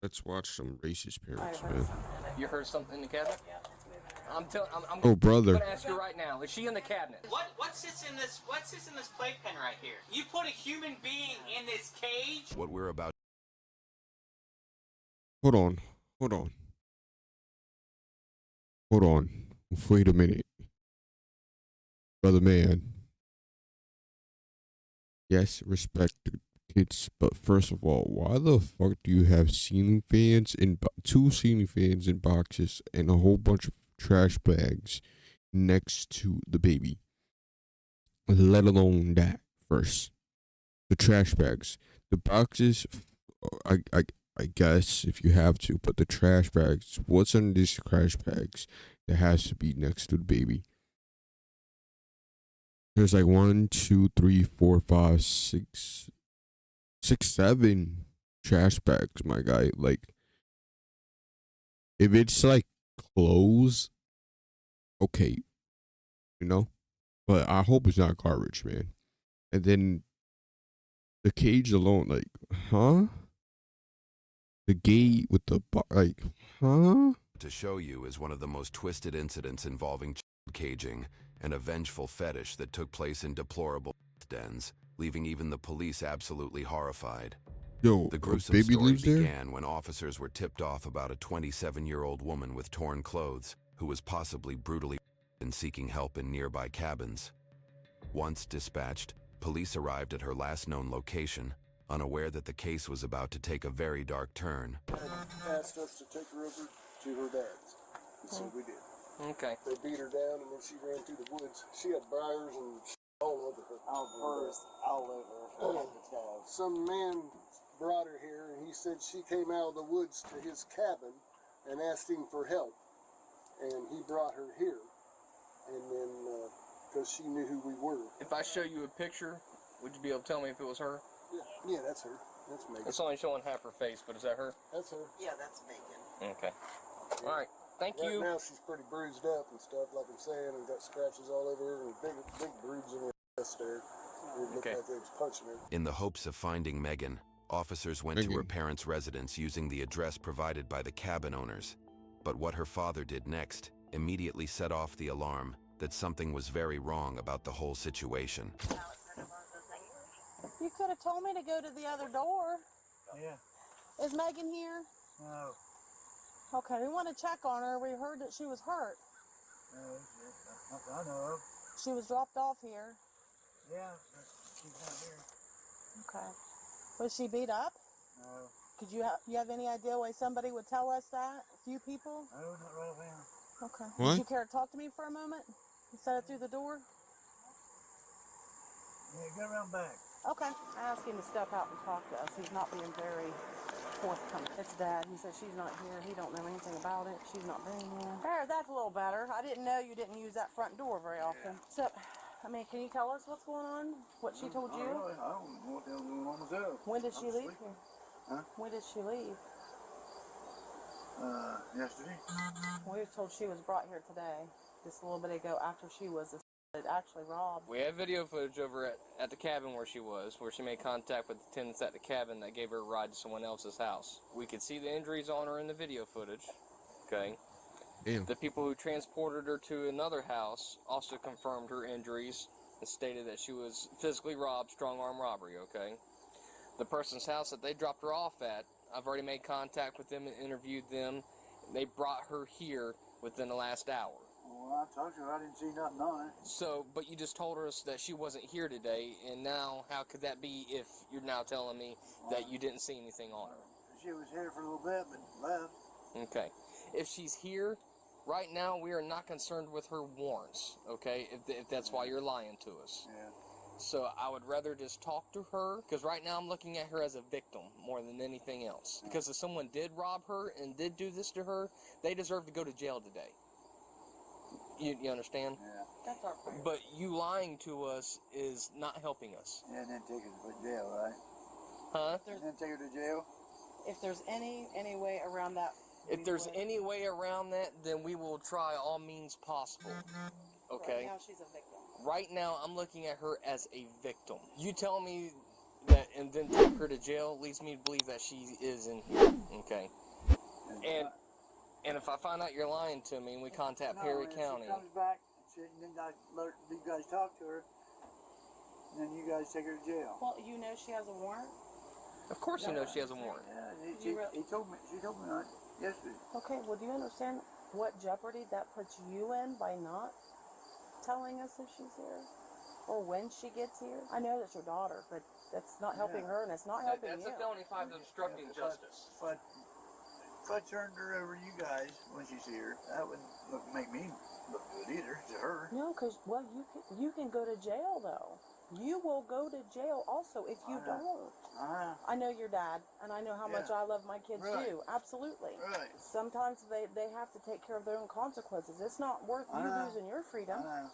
Let's watch some racist parents, man. You heard something in the cabinet? I'm Oh, brother. gonna ask you right now. Is she in the cabinet? What's this in this playpen right here? You put a human being in this cage? What we're about. Hold on. Hold on. Hold on. Wait a minute. Brother man. Yes, respect the kids, but first of all, why the fuck do you have ceiling fans in two ceiling fans in boxes and a whole bunch of trash bags next to the baby? Let alone that first. The trash bags. The boxes, I guess if you have to, but the trash bags, what's under these trash bags that has to be next to the baby? There's like 1, 2, 3, 4, 5, 6, 7 trash bags, my guy. Like, if it's like clothes, okay, you know? But I hope it's not garbage, man. And then the cage alone, like, huh? The gate with the, like, huh? To show you is one of the most twisted incidents involving child caging, and a vengeful fetish that took place in deplorable dens, leaving even the police absolutely horrified. Yo, The gruesome baby story lives there? began when officers were tipped off about a 27-year-old woman with torn clothes who was possibly brutally and seeking help in nearby cabins. Once dispatched, police arrived at her last known location, unaware that the case was about to take a very dark turn. Asked us to take her over to her dad's, and so we did. Okay. They beat her down, and then she ran through the woods. She had briars and all over her. All over her. Some man brought her here, and he said she came out of the woods to his cabin and asked him for help. And he brought her here, and then, because she knew who we were. If I show you a picture, would you be able to tell me if it was her? Yeah, that's her. That's Megan. It's only showing half her face, but is that her? That's her. Yeah, that's Megan. Okay. All right. Thank Right you. now she's pretty bruised up and stuff, like I'm saying, and got scratches all over her and big bruises in her chest there. It looked like they was punching her. In the hopes of finding Megan, officers went to her parents' residence using the address provided by the cabin owners. But what her father did next immediately set off the alarm that something was very wrong about the whole situation. You could have told me to go to the other door. Yeah. Is Megan here? No. Okay, we want to check on her. We heard that she was hurt. No, I know of. She was dropped off here. Yeah, but she's not here. Okay. Was she beat up? No. Could you have any idea why somebody would tell us that? A few people? No, not right now. Okay. What? Would you care to talk to me for a moment instead of through the door? Yeah, go around back. Okay. I asked him to step out and talk to us. He's not being very forthcoming. It's Dad. He says she's not here. He don't know anything about it. She's not being here. There, that's a little better. I didn't know you didn't use that front door very often. So, I mean, can you tell us what's going on? What she told you? Really, I don't know what the hell's going on myself. When did she I'm leave sleeping. here? Huh? When did she leave? Yesterday. We were told she was brought here today, just a little bit ago, after she was actually robbed. We have video footage over at the cabin where she made contact with the tenants at the cabin that gave her a ride to someone else's house. We could see the injuries on her in the video footage, okay? Damn. The people who transported her to another house also confirmed her injuries and stated that she was physically robbed, strong-arm robbery, okay? The person's house that they dropped her off at, I've already made contact with them and interviewed them. They brought her here within the last hour. Well, I told you I didn't see nothing on it. So, but you just told us that she wasn't here today, and now how could that be if you're now telling me that you didn't see anything on her? She was here for a little bit, but left. Okay. If she's here, right now we are not concerned with her warrants, okay, if that's why you're lying to us. Yeah. So I would rather just talk to her, because right now I'm looking at her as a victim more than anything else. Because if someone did rob her and did do this to her, they deserve to go to jail today. You understand? Yeah. That's our prayer. But you lying to us is not helping us. Yeah, and then take her to jail, right? Huh? And then take her to jail? If there's any way around that. If there's any way around that, then we will try all means possible. Okay? Right now she's a victim. Right now, I'm looking at her as a victim. You tell me that and then take her to jail leads me to believe that she is in here. Okay? Okay. And if I find out you're lying to me and we contact No, Perry and County, she comes back and then I let you guys talk to her, and then you guys take her to jail. Well, you know she has a warrant. of course you know she has a warrant. Yeah, You she told me that yesterday. Okay, well, do you understand what jeopardy that puts you in by not telling us if she's here or when she gets here? I know that's your daughter, but that's not helping her, and it's not helping That's you. a felony 5 obstructing justice. But if I turned her over to you guys when she's here, that wouldn't make me look good either to her. No, because, well, you can go to jail, though. You will go to jail also if you don't. I know your dad, and I know how much I love my kids too. Absolutely. Right. Sometimes they have to take care of their own consequences. It's not worth you losing your freedom. I know.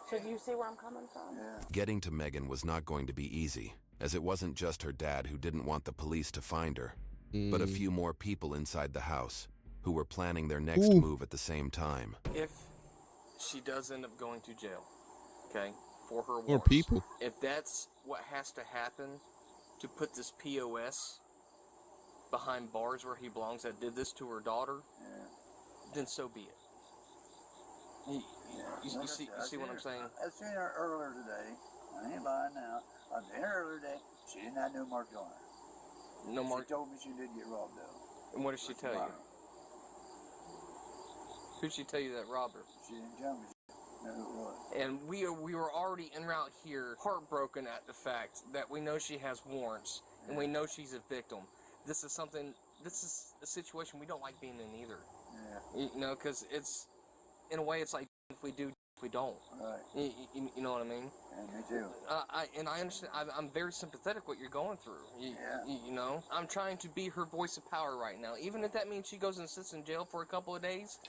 So do you see where I'm coming from? Yeah. Getting to Megan was not going to be easy, as it wasn't just her dad who didn't want the police to find her, but a few more people inside the house who were planning their next move at the same time. If she does end up going to jail, okay, for her More warrants, people. if that's what has to happen to put this POS behind bars where he belongs that did this to her daughter, then so be it. You see what I'm saying? I seen her earlier today. I ain't lying now. I seen her earlier today. She didn't have no marks on her. No mark. She told me she did get robbed though. And what did she tell you? Who'd she tell you that robbed her? She didn't tell me. No, it was. And we were already en route here, heartbroken at the fact that we know she has warrants and we know she's a victim. This is a situation we don't like being in either. Yeah. You know, because it's, in a way, it's like if we do, if we don't. Right. You know what I mean? And me too. I understand. I'm very sympathetic what you're going through. You know, I'm trying to be her voice of power right now, even if that means she goes and sits in jail for a couple of days,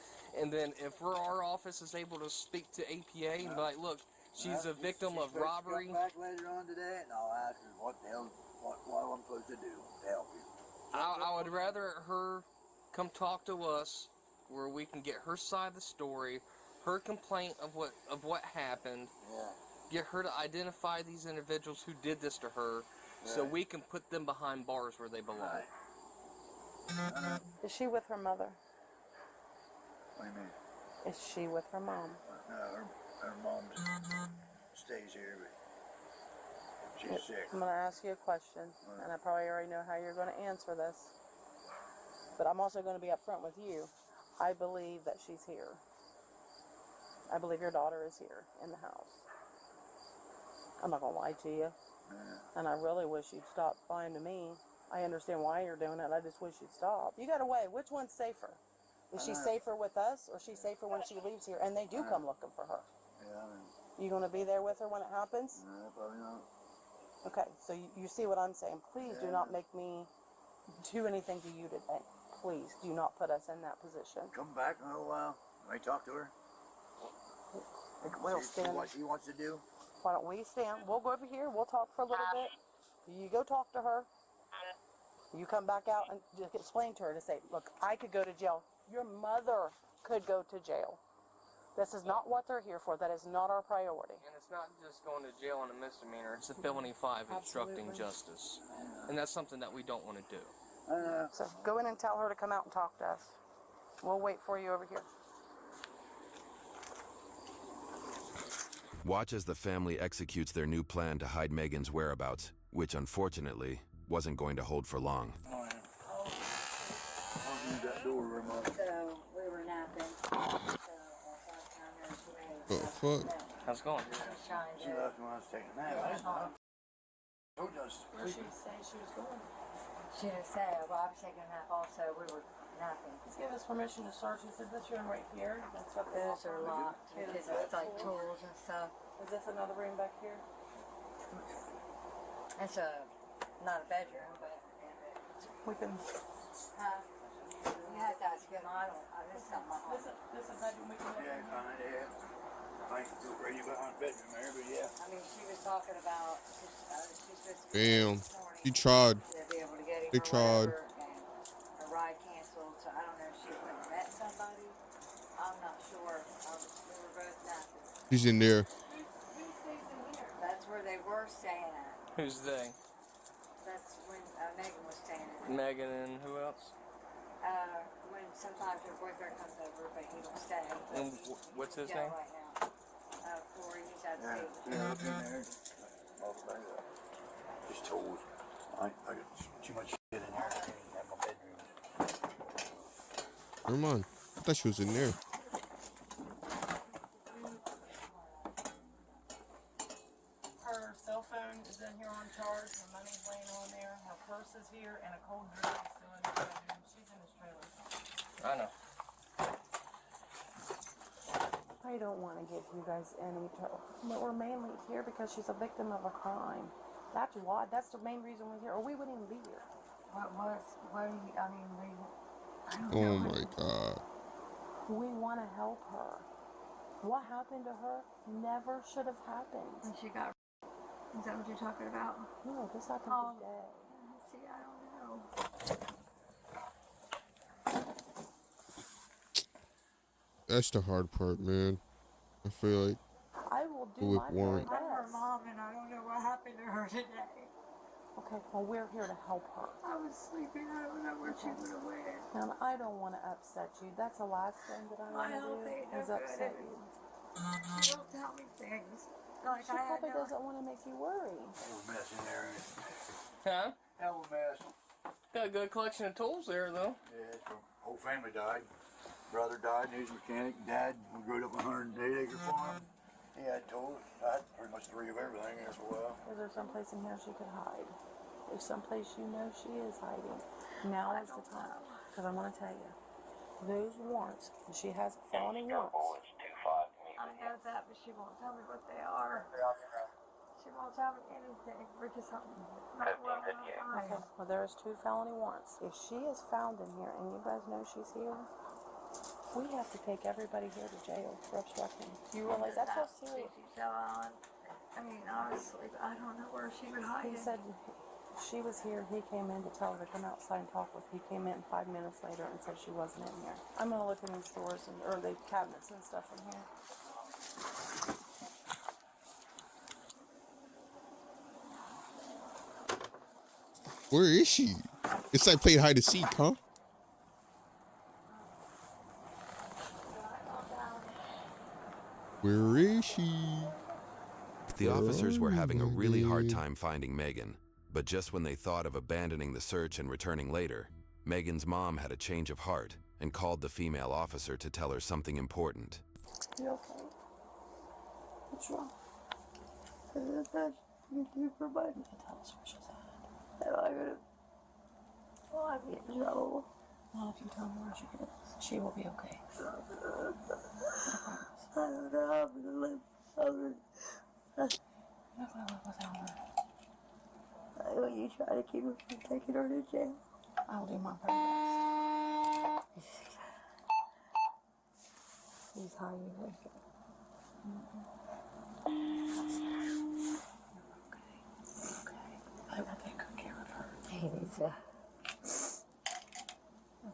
and then if our office is able to speak to APA and be like, look, she's a victim of robbery. Come back later on today, and I'll ask her what the hell, what I'm supposed to do to help you. I would rather her come talk to us, where we can get her side of the story, her complaint of what happened. Yeah. Get her to identify these individuals who did this to her, so we can put them behind bars where they belong. Right. Is she with her mother? What do you mean? Is she with her mom? No, her mom stays here, but she's sick. I'm going to ask you a question, and I probably already know how you're going to answer this, but I'm also going to be upfront with you. I believe that she's here. I believe your daughter is here in the house. I'm not going to lie to you. And I really wish you'd stop lying to me. I understand why you're doing it. I just wish you'd stop. You got to weigh. Which one's safer? Is she safer with us, or is she safer when she leaves here? And they do come looking for her. Yeah, I mean, You going to be there with her when it happens? no, probably not. Okay, so you see what I'm saying. Please do not make me do anything to you today. Please do not put us in that position. Come back in a little while. Let me talk to her. We'll See stand. what she wants to do. Why don't we stand? We'll go over here. We'll talk for a little bit. You go talk to her. You come back out and just explain to her to say, look, I could go to jail. Your mother could go to jail. This is not what they're here for. That is not our priority. And it's not just going to jail on a misdemeanor. It's a felony 5 obstructing justice. And that's something that we don't want to do. So go in and tell her to come out and talk to us. We'll wait for you over here. Watch as the family executes their new plan to hide Megan's whereabouts, which unfortunately wasn't going to hold for long. I'll use that door remote. So we were napping. Oh, fuck. How's it going? She left when I was taking a nap. Told you I was Where did she say she was going? She didn't say, well, I was taking a nap also. We were napping. Let's give us permission to search. Is this room right here? That's what Those are locked because it's like tools and stuff. Is this another room back here? It's not a bedroom, but We can. you have to ask him. This is something I This is a bedroom we can. Yeah, fine, yeah. I ain't too crazy behind the bedroom there, but yeah. I mean, she was talking about she's supposed to Damn. this morning. She tried. To be able to get him They or tried. whatever, and her ride canceled, so I don't know if she went and met somebody. I'm not sure. We were both napping. She's in there. Who stays in here? That's where they were staying at. Who's they? That's when Megan was staying at. Megan and who else? When sometimes her boyfriend comes over, but he don't stay. And what's his name? Right now. Corey, he's out of state. Yeah, in there. Just tools. I got too much shit in there. I can't even have my bedroom. Come on. I thought she was in there. Her cell phone is in here on charge. Her money's laying on there. Her purse is here, and a cold drink is still in the bedroom. She's in his trailer. I know. I don't want to give you guys any trouble. But we're mainly here because she's a victim of a crime. That's why. That's the main reason we're here, or we wouldn't even be here. Oh my God. We want to help her. What happened to her never should have happened. When she got. Is that what you're talking about? No, this happened today. See, I don't know. That's the hard part, man. I feel like I will do with my warrant. best. I'm her mom, and I don't know what happened to her today. Okay, well, we're here to help her. I was sleeping. I don't know where she would have went. And I don't want to upset you. That's the last thing that I want to do is upset you. She don't tell me things. Like She probably doesn't want to make you worry. Hell of a mess in there. Huh? Hell of a mess. Got a good collection of tools there, though. Yeah, her whole family died. Brother died, and he was a mechanic. Dad, we grew up on a 108-acre farm. He had tools. I had pretty much 3 of everything there for a while. Is there someplace in here she could hide? There's someplace you know she is hiding. Now is the time. Because I'm going to tell you, those warrants, and she has felony warrants. I know that, but she won't tell me what they are. She won't tell me anything because I'm not well enough. Okay, well, there's 2 felony warrants. If she is found in here, and you guys know she's here, we have to take everybody here to jail for obstructing. Do you realize that's how serious? I mean, honestly, I don't know where she would hide. He said she was here. He came in to tell her to come outside and talk with. He came in 5 minutes later and said she wasn't in here. I'm gonna look in these drawers or the cabinets and stuff in here. Where is she? It's like playing hide and seek, huh? Where is she? The officers were having a really hard time finding Megan, but just when they thought of abandoning the search and returning later, Megan's mom had a change of heart and called the female officer to tell her something important. You okay? What's wrong? You do for money. You can tell us where she's at. And I'm gonna. Well, I'm in trouble. Well, if you tell me where she is, she will be okay. I don't know how I'm gonna live without her. You're not gonna live without her. Will you try to keep her from taking her to jail? I'll do my very best. He's hiding her. Okay. I will take good care of her. He needs a. The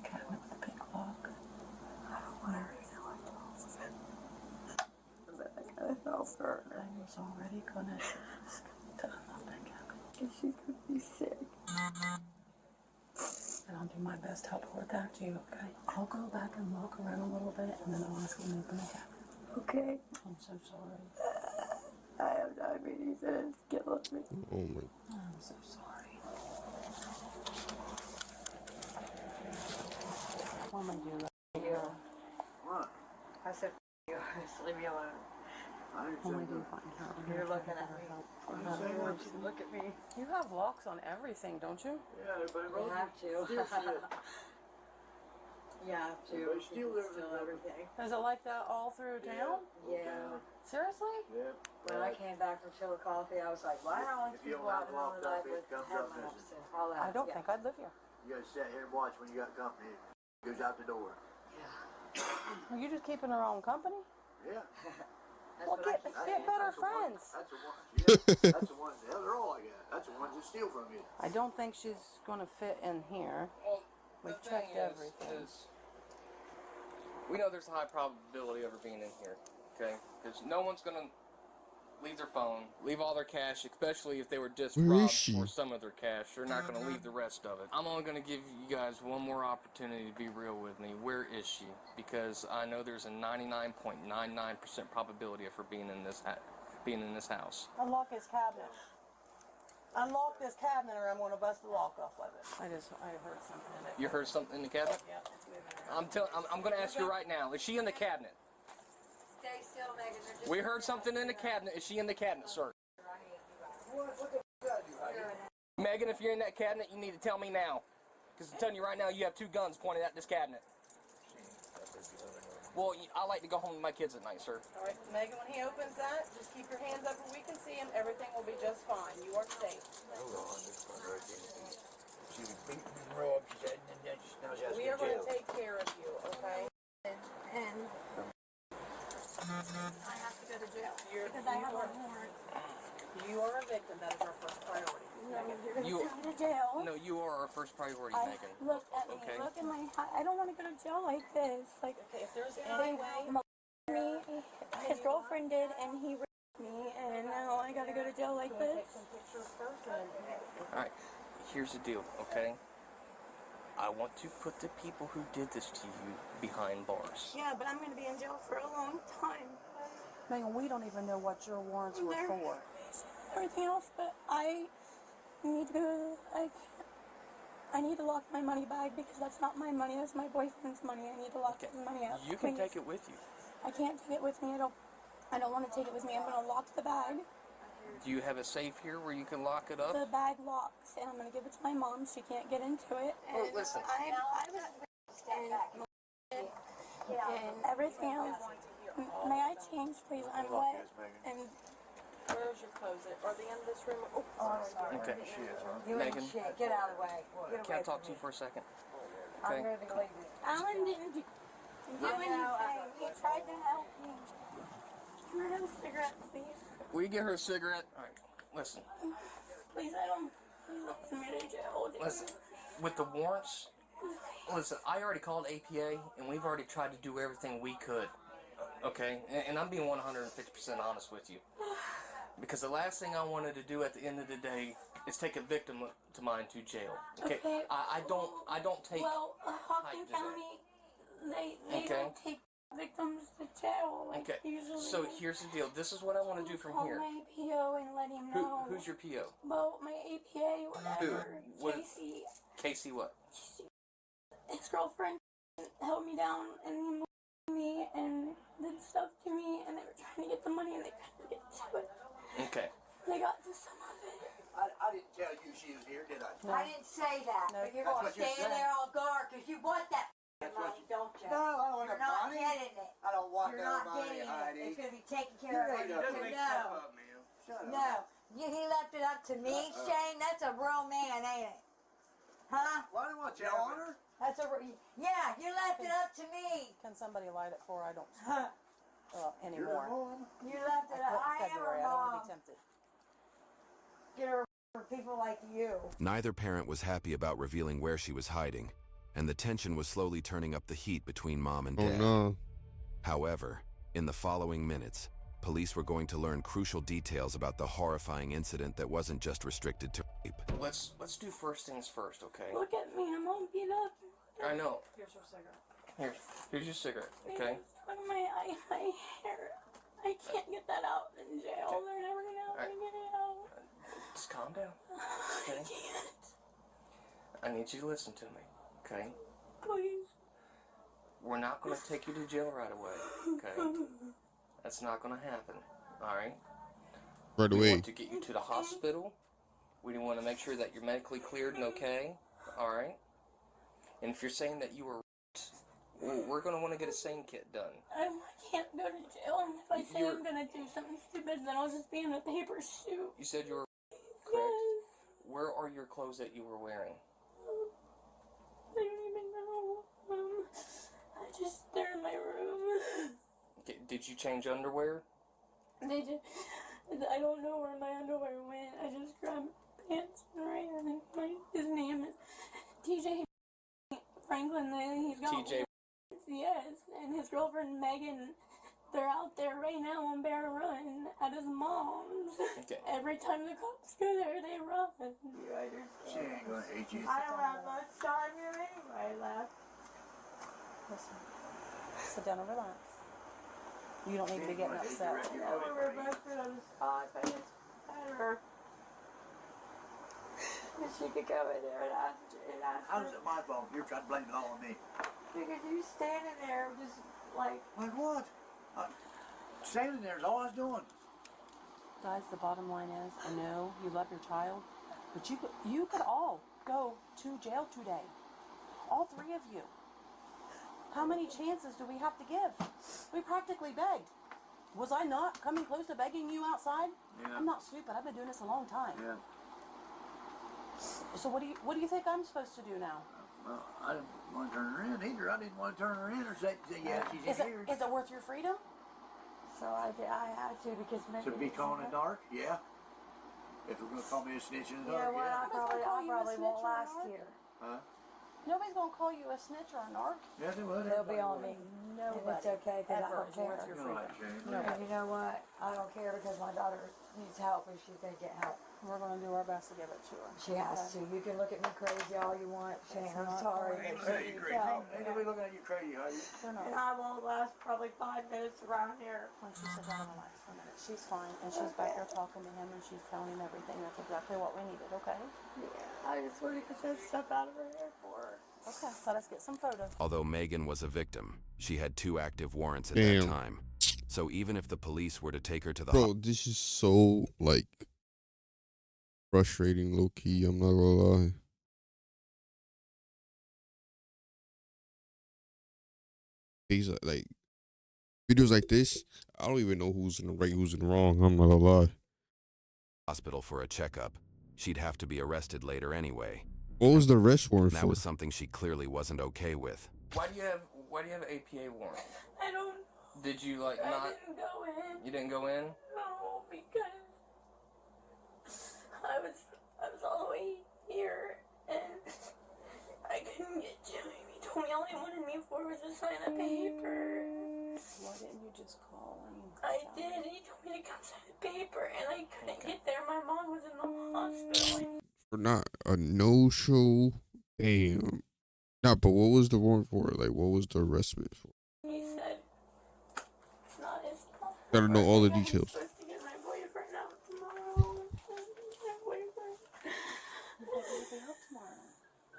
cabinet with the pink lock. I don't want her to know I told him. But I gotta help her. I was already gonna to unlock that cabinet. And she's gonna be sick. And I'll do my best to help her with that too, okay? I'll go back and walk around a little bit and then I'll ask him to open the cabinet. Okay. I'm so sorry. I have diabetes and it's killing me. Oh my. I'm so sorry. What am I doing? What? I said, you. Just leave me alone. I didn't What am I say doing? that. Fine. Here, I'm You're gonna looking try at to me. help. I want you to look at me. You have locks on everything, don't you? Yeah, everybody You wrote have to. Steal shit. You have to. Everybody steal everything. everything. Is it like that all through town? Yeah. Seriously? Yep. When I came back from Chillicothe, I was like, why are all these If you people don't out have in the middle of the night locked up, with it comes up headlamps missing. and all that? I don't Yeah. think I'd live here. You gotta sit here and watch when you got company. It goes out the door. Yeah. Are you just keeping her own company? Yeah. That's Well, what I get keep better That's the one- friends. That's the one. Yeah. That's the ones. Hell, they're all like that. That's the ones that steal from you. I don't think she's going to fit in here. Well, We've the thing checked everything. is, we know there's a high probability of her being in here, okay? Because no one's gonna leave their phone, leave all their cash, especially if they were just Where is robbed she? for some of their cash. They're not going to leave the rest of it. I'm only going to give you guys one more opportunity to be real with me. Where is she? Because I know there's a 99.99% probability of her being in this house. Unlock his cabinet. Unlock this cabinet or I'm going to bust the lock off of it. I heard something in it. You heard something in the cabinet? Yeah, it's moving around. I'm going to ask you right now. Is she in the cabinet? Stay still, Megan. They're just We heard something in the cabinet. Is she in the cabinet, sir? Megan, if you're in that cabinet, you need to tell me now. Because I'm telling you right now, you have two guns pointed at this cabinet. Well, I like to go home with my kids at night, sir. All right, Megan, when he opens that, just keep your hands up where we can see him. Everything will be just fine. You are safe. She was beaten and robbed. She said, and then she knows how to We get are going to jail. take care of you, okay? And I have to go to jail because I have a warrant. You are a victim. That is our first priority. No, you're going to You- send me to jail. No, you are our first priority, Megan. Look at me. Okay. Look at my. I don't want to go to jail like this. Like Okay, if there's they any way, molested me. His girlfriend did, and he raped me, and now I got to go to jail like take this. some pictures first. And All right, here's the deal, okay? I want to put the people who did this to you behind bars. Yeah, but I'm going to be in jail for a long time. Megan, we don't even know what your warrants were for. Everything else, but I need to go. I need to lock my money bag because that's not my money. That's my boyfriend's money. I need to lock his money up. You can please. take it with you. I can't take it with me. I don't want to take it with me. I'm going to lock the bag. Do you have a safe here where you can lock it up? The bag locks, and I'm going to give it to my mom. She can't get into it. Well, And listen. I was and everything else. May I change, please? I'm wet. And Where's your clothes? Are they in this room? Oh, sorry. Okay. You Megan, ain't shit. Get out of the way. Get can I away talk to from you for a second? me. I'm Okay. going to leave you. Alan didn't do anything. He tried to help me. Can I have a cigarette, please? Will you get her a cigarette? All right. Listen. Please, I don't. Please don't send me to jail. Listen. With the warrants, listen, I already called APA, and we've already tried to do everything we could. Okay? And I'm being 150% honest with you. Because the last thing I wanted to do at the end of the day is take a victim to mine to jail. Okay? Okay. I don't take... Well, Hawken height County, they Okay. don't take victims to jail. Like, Okay, usually. so here's the deal. This is what I want to do from Call here. my PO and let him know. Who's your PO? Well, my APA, whatever. What- Casey, Casey what? his girlfriend held me down and he molested me and did stuff to me, and they were trying to get the money and they couldn't get to it. Okay. They got to some of it. I didn't tell you she was here, did I? I didn't say that, No. but you're That's going to what you're stay in saying. there on guard because you want that That's what money, don't you? No, I don't want You're the not money. getting it. I don't want You're no not money, getting it. Heidi. It's going to be taken You care of. ain't nothing. No. man. Shut up. No. He left it up to me, Shane. That's a real man, ain't it? Huh? Why do you want your honor? That's yeah, you left it up to me. Can somebody light it for? I don't Huh. You're the anymore. mom. You left I it up. quit in I am February. a I don't want to mom. be tempted. Get her for people like you. Neither parent was happy about revealing where she was hiding, and the tension was slowly turning up the heat between mom and Oh dad. no. However, in the following minutes, police were going to learn crucial details about the horrifying incident that wasn't just restricted to rape. Let's do first things first, okay? Look at me, I'm all beat up. I know. Here's your cigarette. Here's your cigarette, okay? Look at my hair. I can't get that out in jail. They're never gonna help me get it out. Just calm down, I okay? can't. I need you to listen to me, okay? Please. We're not going to take you to jail right away, okay? That's not going to happen, all right? Right We away. want to get you to the hospital. We want to make sure that you're medically cleared and okay, all right? And if you're saying that you were raped, we're going to want to get a SANE kit done. I can't go to jail, and if I say You're- I'm gonna do something stupid, then I'll just be in a paper suit. You said you were correct. Yes. Where are your clothes that you were wearing? I don't even know. They're in my room. Okay, did you change underwear? They just, I don't know where my underwear went. I just grabbed pants and ran. And his name is TJ Franklin. He's got TJ. Yes, and his girlfriend Megan They're out there right now on Bear Run at his mom's. Okay. Every time the cops go there, they run. She ain't gonna hate you. I don't have much time here anyway left. Listen. Sit down and relax. You don't need to be getting upset. No, we were both good on the spot, but it's better. If she could go in there and ask How's her. it my fault? You're trying to blame it all on me. Because you standing there just like... Like what? Standing there is all I was doing. Guys, the bottom line is, I know you love your child, but you could all go to jail today. All three of you. How many chances do we have to give? We practically begged. Was I not coming close to begging you outside? Yeah. I'm not stupid. I've been doing this a long time. Yeah. So what do you think I'm supposed to do now? Well, I didn't want to turn her in either. I didn't want to turn her in or say yeah, she's in here. Is it worth your freedom? So I had to because maybe... To be caught in the dark? Yeah. If we're going to call me a snitch in the You know dark, what? yeah. I probably won't last or a here. Huh? Nobody's gonna call you a snitch or a narc. Yeah, they would. They'll be on me. Nobody. And it's okay because I Ever don't is worth care. your You know, like freedom. Shane. And you know what? I don't care because my daughter needs help and she's going to get help. We're gonna do our best to give it to her. She has to. You can look at me crazy all you want, Shane. I'm not sorry, Ain't but looking at she you needs crazy. help. Ain't gonna be looking at you crazy, are you? They're not. And I won't last probably 5 minutes around here. Why don't you sit down and relax for a minute? She's fine, and she's back there talking to him, and she's telling him everything. That's exactly what we needed, okay? Yeah, I just wanted to get that stuff out of her hair for her. Okay, let us get some photos. Although Megan was a victim, she had 2 active warrants at Damn. that time. So even if the police were to take her to the Bro, this is so like frustrating, low key. I'm not gonna lie. These like videos like this. I don't even know who's in the right, who's in the wrong. I'm not gonna lie. hospital for a checkup, she'd have to be arrested later anyway. What was the arrest warrant That for? was something she clearly wasn't okay with. Why do you have an APA warrant? I don't... Did you like I not? didn't go in. You didn't go in? No, because I was all the way here and I couldn't get to him. He told me all he wanted me for was to sign a paper. Why didn't you just call him? I did. He told me to come sign a paper and I couldn't get there. My mom was in the hospital. For not a no show. Damn. Nah, but what was the warrant for? Like, what was the arrestment for? He said it's not his fault. Gotta know all the I'm details. supposed to get my boyfriend out tomorrow. My boyfriend.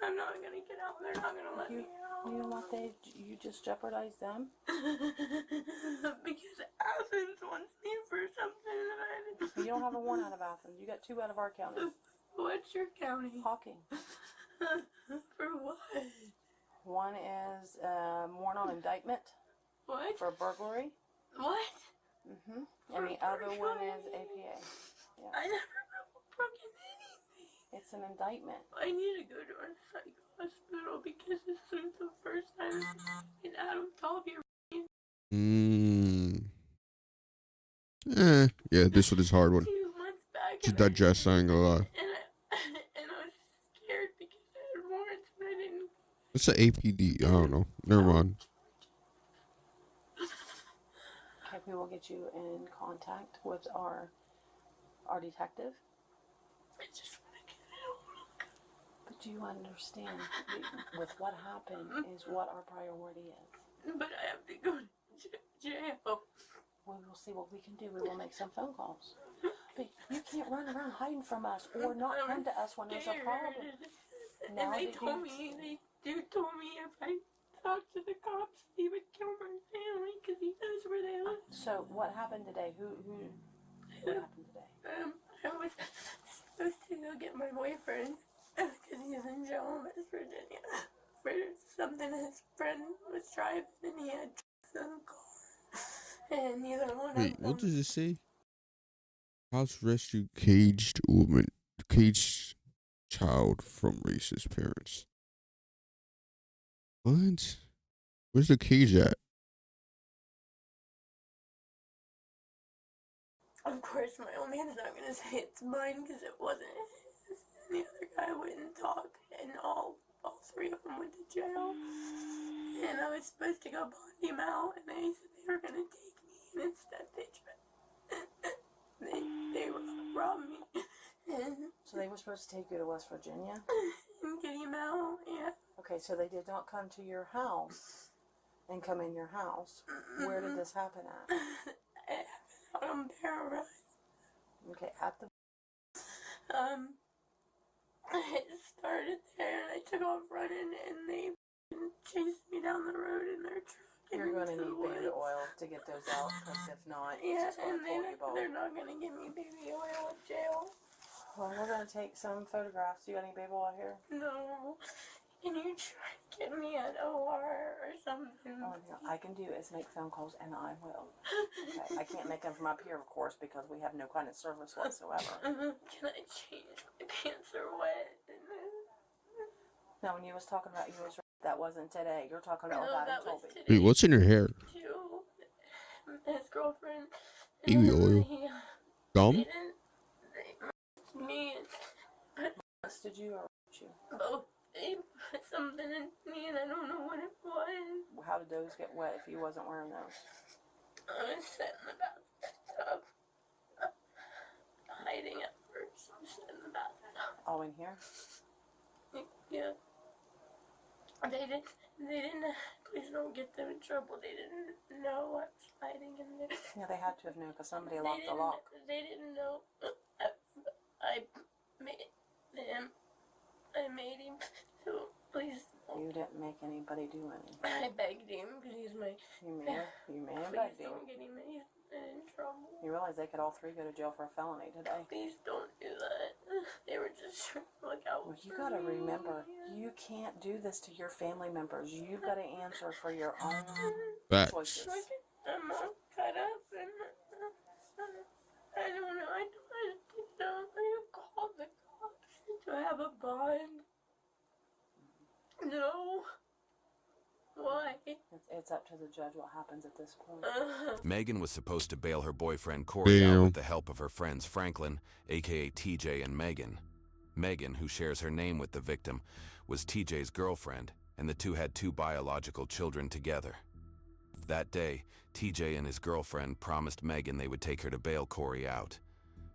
I'm not gonna get out. They're not gonna let me out. You know what? You just jeopardized them. Because Athens wants me for something that I didn't. You don't have a warrant out of Athens. You got 2 out of our county. What's your county? Hawking. For what? One is warrant on indictment What? for burglary. What? And the other one is APA. Yeah. I never broken anything. It's an indictment. I need to go to a psych hospital because this is the first time in Adam told me. Yeah, this one is a hard one. 2 months back. To digest, I ain't gonna lie. And I was scared because I had warrants and I didn't. What's the APD? I don't know. Never mind. Okay, we will get you in contact with our detective. I just want to get out. But do you understand with what happened is what our priority is. But I have to go to jail. We will see what we can do. We will make some phone calls. But you can't run around hiding from us or not come to us when there's a problem. And Now they that told you- me if I talked to the cops, he would kill my family because he knows where they live. So what happened today? What happened today? I was supposed to go get my boyfriend because he's in jail in West Virginia for something his friend was driving and he had some car. And neither one Wait, of them. what does it say? House rescue caged child from racist parents. What? Where's the cage at? Of course, my old man's not going to say it's mine because it wasn't his. And the other guy wouldn't talk, and all 3 of them went to jail. And I was supposed to go bond him out, and they said they were going to take me and instead they robbed me. So they were supposed to take you to West Virginia? And get him out, yeah. Okay, so they did not come to your house and come in your house. Where did this happen at? It happened on Bear Run. Okay, at the... I started there and I took off running and they chased me down the road in their truck. You're going to need baby oil to get those out, because if not, Yeah, it's just going and to pull you both. they're not going to give me baby oil at jail. Well, we're going to take some photographs. You got any baby oil here? No. Can you try to get me an OR or something? Only thing I can do is make phone calls, and I will. Okay, I can't make them from up here, of course, because we have no kind of service whatsoever. Can I change? My pants are wet. Now, when you was talking about you was that wasn't today. You're talking about No, that that in was Colby. today. Wait, what's in your hair? Too. His girlfriend. Baby oil. Gum? They molested me. Molested you or raped you? Both. They put something in me and I don't know what it was. How did those get wet if you wasn't wearing those? I was sitting in the bathtub. Hiding at first. I was sitting in the bathtub. All in here? Yeah. They didn't, please don't get them in trouble. They didn't know I was hiding in there. Yeah, they had to have known because somebody locked the lock. They didn't know. I made him. I made him. So please. You didn't make anybody do anything. I begged him because he's my. You may have Please begged him. don't get him in trouble. You realize they could all three go to jail for a felony today. Please don't do that. They were just trying to look out Well, you for gotta me. remember, you can't do this to your family members. You've got to answer for your own Facts. choices. I'm all cut up and I don't know. I called the cops to have a bond. No. Why? It's up to the judge what happens at this point. Megan was supposed to bail her boyfriend Corey out Damn. with the help of her friends Franklin, aka TJ, and Megan. Megan, who shares her name with the victim, was TJ's girlfriend, and the two had 2 biological children together. That day, TJ and his girlfriend promised Megan they would take her to bail Corey out.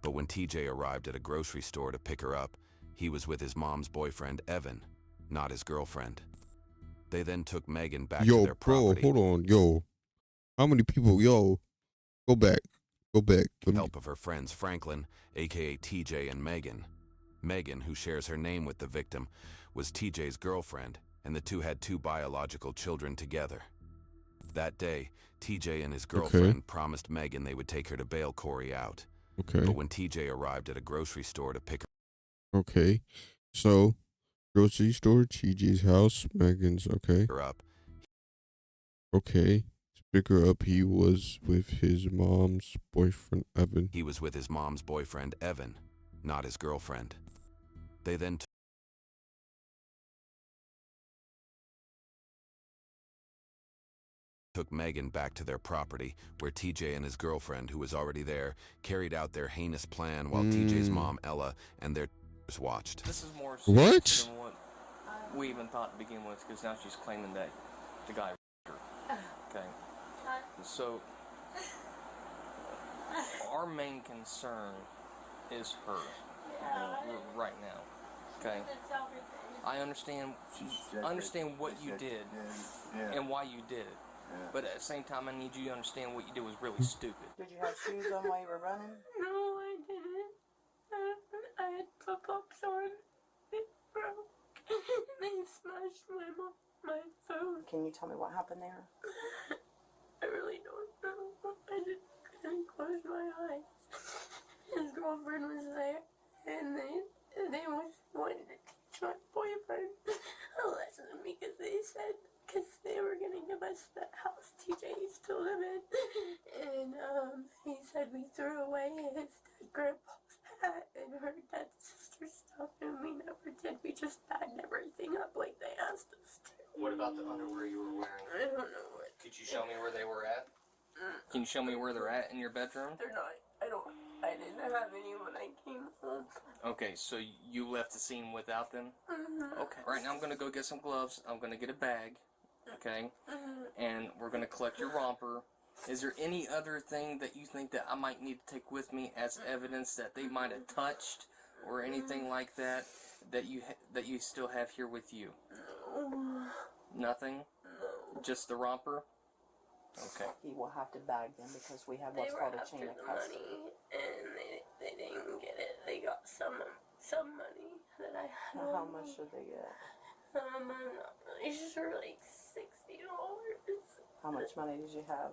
But when TJ arrived at a grocery store to pick her up, he was with his mom's boyfriend Evan, not his girlfriend. They then took Megan back to Yo, their bro, property. hold on. Yo, how many people? Yo, go back. Go back. With the help of her friends Franklin, aka TJ, and Megan. Megan, who shares her name with the victim, was TJ's girlfriend, and the two had 2 biological children together. That day, TJ and his girlfriend promised Megan they would take her to bail Corey out. Okay. But when TJ arrived at a grocery store to pick Okay. So, grocery store, TJ's house, Megan's, okay. her up, Okay. To pick her up, he was with his mom's boyfriend, Evan. he was with his mom's boyfriend Evan, not his girlfriend. They then took Megan back to their property, where TJ and his girlfriend, who was already there, carried out their heinous plan while TJ's mom, Ella, and their watched. This is more What? serious than what we even thought to begin with, because now she's claiming that the guy raped her. Okay. So, our main concern is her right now. Okay. I understand what you did and why you did it. But at the same time, I need you to understand what you did was really stupid. Did you have shoes on while you were running? No, I didn't. I had flip-flops on. They broke. They smashed my phone. Can you tell me what happened there? I really don't know. I just couldn't close my eyes. His girlfriend was there, and they was wanting to teach my boyfriend a lesson because they said, because they were gonna give us the house TJ used to live in, and he said we threw away his grandpa's hat and her dad's sister's stuff, and we never did. We just bagged everything up like they asked us to. What about the underwear you were wearing? I don't know what. Could you show me where they were at? Can you show me where they're at in your bedroom? They're not. I didn't have any when I came home. Okay, so you left the scene without them? Okay. Right now I'm going to go get some gloves. I'm going to get a bag. Okay? And we're going to collect your romper. Is there any other thing that you think that I might need to take with me as evidence that they might have touched or anything like that that you still have here with you? No. Nothing? No. Just the romper? Okay. He will have to bag them because we have They what's were called a after chain of the custody. money, and they didn't get it. They got some money that I had. How much did they get? I'm not really sure, like $60. How much money did you have?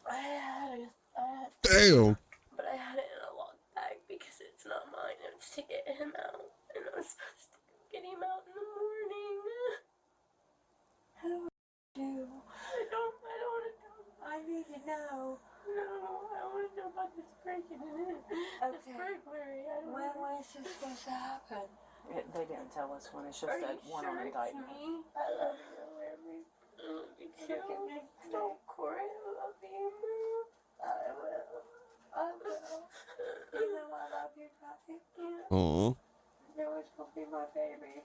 I had Damn. but I had it in a locked bag because it's not mine. It was to get him out, and I was supposed to get him out in the morning. How do I do? I don't want to know. I need to know. No, I want to know about this breaking in. Okay. This burglary. When is this supposed to happen? They didn't tell us when. It's just Are that you one sure on it's indictment. me? I love you, Larry. I love you too. Don't Corey, I love you, Mom. I will. You know I love you, Daddy. Yeah. Aw. You're always gonna be my baby.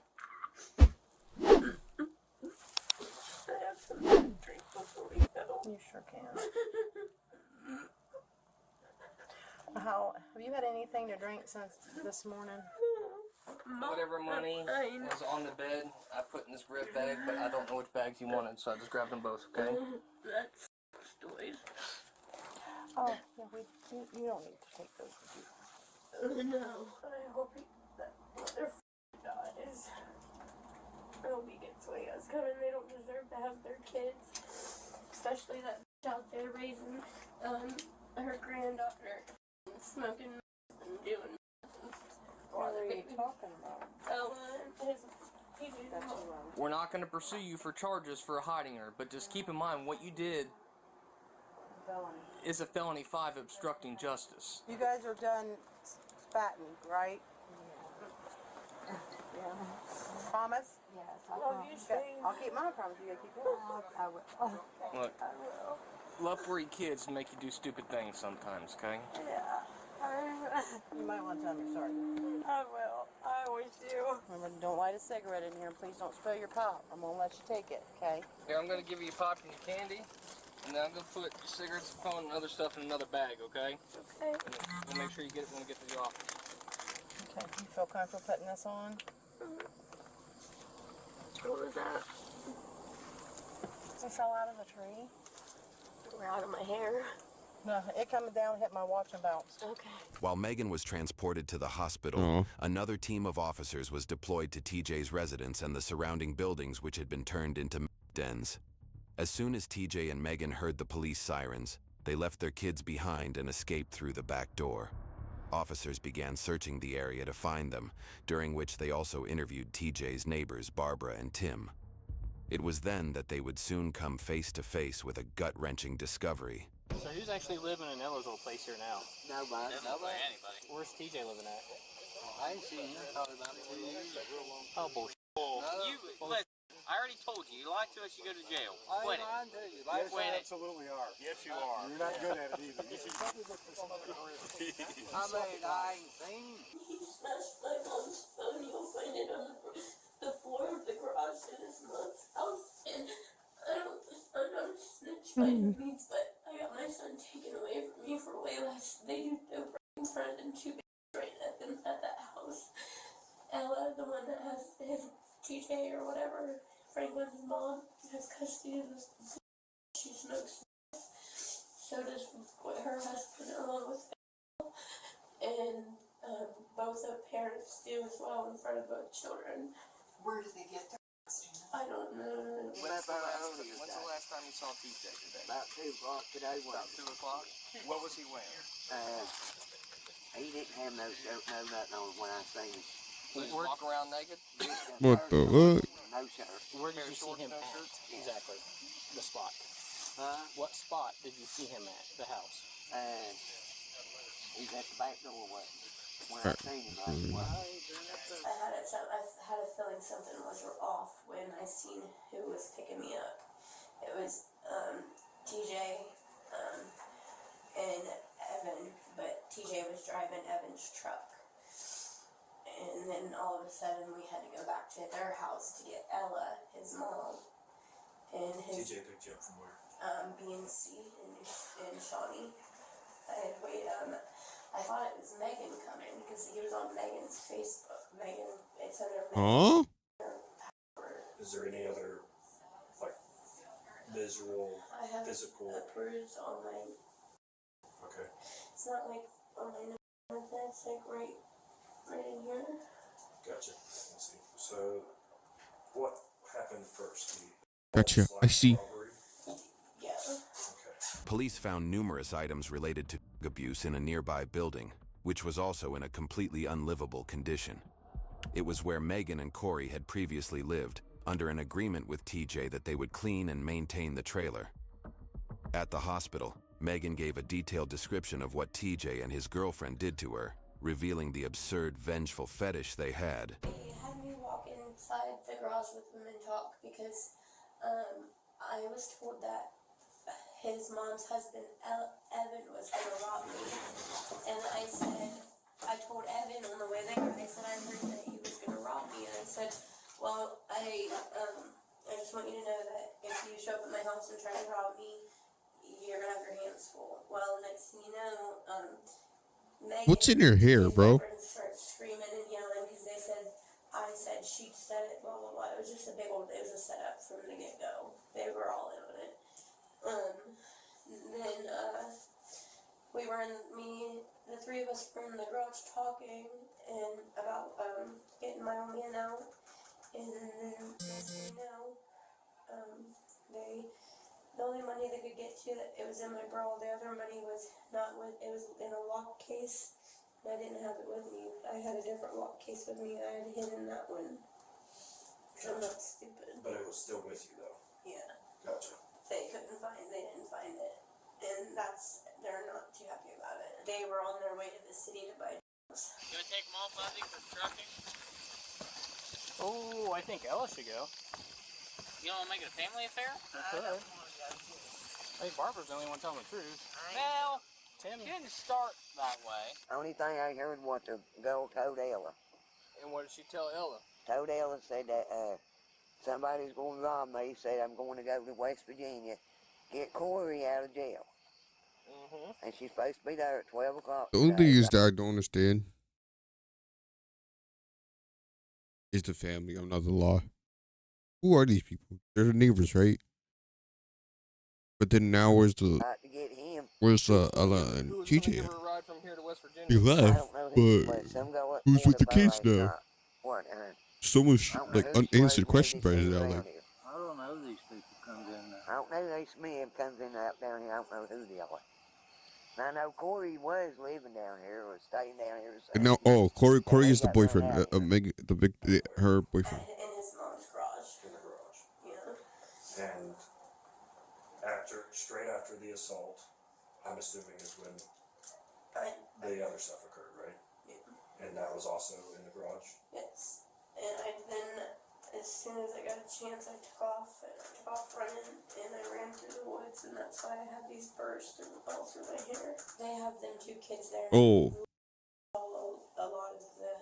I have some drink before we go. You sure can. How have you had anything to drink since this morning? Whatever money was on the bed, I put in this red bag, but I don't know which bags you wanted, so I just grabbed them both, okay? That's stories. Oh, yeah, you don't need to take those with you. No. I hope that mother dies. I hope he gets what he has coming. They don't deserve to have their kids. Especially that bitch out there raising her granddaughter and smoking and doing. What are you talking about? We're not going to pursue you for charges for hiding her, but just keep in mind what you did is a felony 5 obstructing justice. You guys are done spatting, right? Yeah. Promise? Yes, I love you, Shane. I'll keep my promise. You gotta keep yours. I will. Look, I will. love for your kids make you do stupid things sometimes, okay? Yeah. You might want to tell me sorry. I will. I always do. Remember, don't light a cigarette in here, and please don't spill your pop. I'm gonna let you take it, okay? Here, I'm going to give you a pop and your candy, and then I'm going to put your cigarettes, phone, and other stuff in another bag, okay? Okay. And we'll make sure you get it when we get to the office. Okay. You feel comfortable putting this on? What was that? It fell out of the tree. We're out of my hair. No, it coming down, hit my watch and bounced. Okay. While Megan was transported to the hospital, another team of officers was deployed to TJ's residence and the surrounding buildings, which had been turned into dens. As soon as TJ and Megan heard the police sirens, they left their kids behind and escaped through the back door. Officers began searching the area to find them, during which they also interviewed TJ's neighbors, Barbara and Tim. It was then that they would soon come face to face with a gut-wrenching discovery. So who's actually living in Ella's old place here now? Nobody. Anybody. Where's TJ living at? I ain't seen him probably about 2 years. Oh, bullshit. Listen, I already told you. You lie to us, you go to jail. Quit it. Yes, Quit it. absolutely are. Yes, you are. You're not good at it either. You should probably look for some other career. I ain't seen him. He smashed my mom's phone. You'll find it on the floor of the garage in his mom's house. And I'm not a snitch by any means, but I got my son taken away from me for way less. They do no in front and 2 babies right at that house. Ella, the one that has his TJ or whatever, Franklin's mom, has custody of this. She smokes. So does her husband along with Bill. And both the parents do as well in front of both children. Where did they get their I don't know. When's the last time you saw TJ today? About 2 o'clock today. About 2 o'clock? What was he wearing? He didn't have no shirt, no nothing on when I seen him. He was walking around naked? What the fuck? No shirt. Where did you see him at? Exactly. The spot. Huh? What spot did you see him at? The house. He's at the back door when I seen him. I had a feeling something was off when I seen who was picking me up. It was TJ and Evan, but TJ was driving Evan's truck. And then all of a sudden we had to go back to their house to get Ella, his mom. And his TJ picked you up from where? BNC in Shawnee. I thought it was Megan coming because he was on Megan's Facebook. Megan, it's under Megan. Huh? Is there any other, like, visual, I have physical? a bruise on my. Okay. It's not like on my nose. That's like right in here. Gotcha. Let's see. So, what happened first? Gotcha. I see. Robbery? Yeah. Okay. Police found numerous items related to drug abuse in a nearby building, which was also in a completely unlivable condition. It was where Megan and Corey had previously lived, under an agreement with TJ that they would clean and maintain the trailer. At the hospital, Megan gave a detailed description of what TJ and his girlfriend did to her, revealing the absurd, vengeful fetish they had. They had me walk inside the garage with them and talk because I was told that his mom's husband, Evan, was going to rob me. And I told Evan on the way there, I said, I heard that he was going to rob me. And I said, well, I just want you to know that if you show up at my house and try to rob me, you're going to have your hands full. Well, next thing you know, Megan, What's in your hair, bro? Started screaming and yelling because I said she said it, blah, blah, blah. It was just it was a setup from the get-go. They were all in on it. Then we were the three of us were in the garage talking and about getting my own man out. And then, as you know, the only money they could get to, it was in my bra. The other money was it was in a lock case. I didn't have it with me. I had a different lock case with me. I had hidden that one. I'm not stupid. But it was still with you, though? Yeah. Gotcha. They didn't find it. And they're not too happy about it. They were on their way to the city to buy drugs. You gonna take them all, Fuzzy, for trucking? Oh, I think Ella should go. You don't wanna make it a family affair? I think Barbara's the only one telling the truth. Well, Tim. you didn't start that way. Only thing I heard was the girl told Ella. And what did she tell Ella? Told Ella, said that somebody's going to rob me, said I'm going to go to West Virginia, get Corey out of jail. And she's supposed to be there at 12 o'clock. The only thing is that I don't understand is the family. I'm not the law. Who are these people? They're the neighbors, right? But then now where's To get him. Ella and Who was TJ? gonna give her a ride from here to West Virginia? He I left, don't know who, but some go up who's with the kids last now? night. What? Someone's I don't know like who unanswered Slade question by Willie it is now. around Like, here. I don't know these people comes in there. I don't know who Smith comes in out down here. I don't know who they are. And I know Corey was living down here or staying down here. and now, Corey is the boyfriend. Megan, her boyfriend. In his mom's garage. In the garage. Yeah. And straight after the assault, I'm assuming is when the other stuff occurred, right? Yeah. And that was also in the garage? Yes. And then, as soon as I got a chance, I took off running, and I ran through the woods, and that's why I have these burrs all through my hair. They have them two kids there. Oh. Follow a lot of the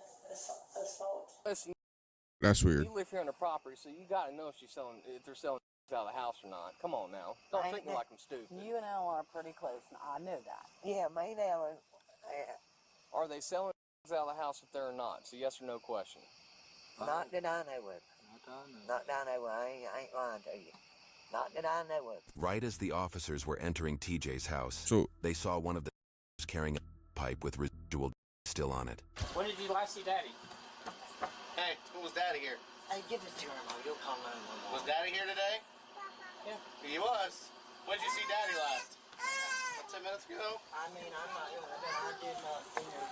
assault. Listen, That's weird. you live here on the property, so you gotta know if they're selling out of the house or not. Come on now. Don't treat me like I'm stupid. You and Ella are pretty close, and I know that. Yeah, me and Ella. Are they selling out of the house if they're not? It's a yes or no question. Not that I know of. Not that I know of. I ain't lying to you. Not that I know of. Right as the officers were entering TJ's house, So they saw one of the carrying a pipe with residual still on it. When did you last see Daddy? Hey, who was Daddy here? Hey, give this to her, Mom. You'll call 911. Was Daddy here today? Yeah. He was. When did you see Daddy last? 10 minutes ago? I mean, I'm not doing it. I did not see her.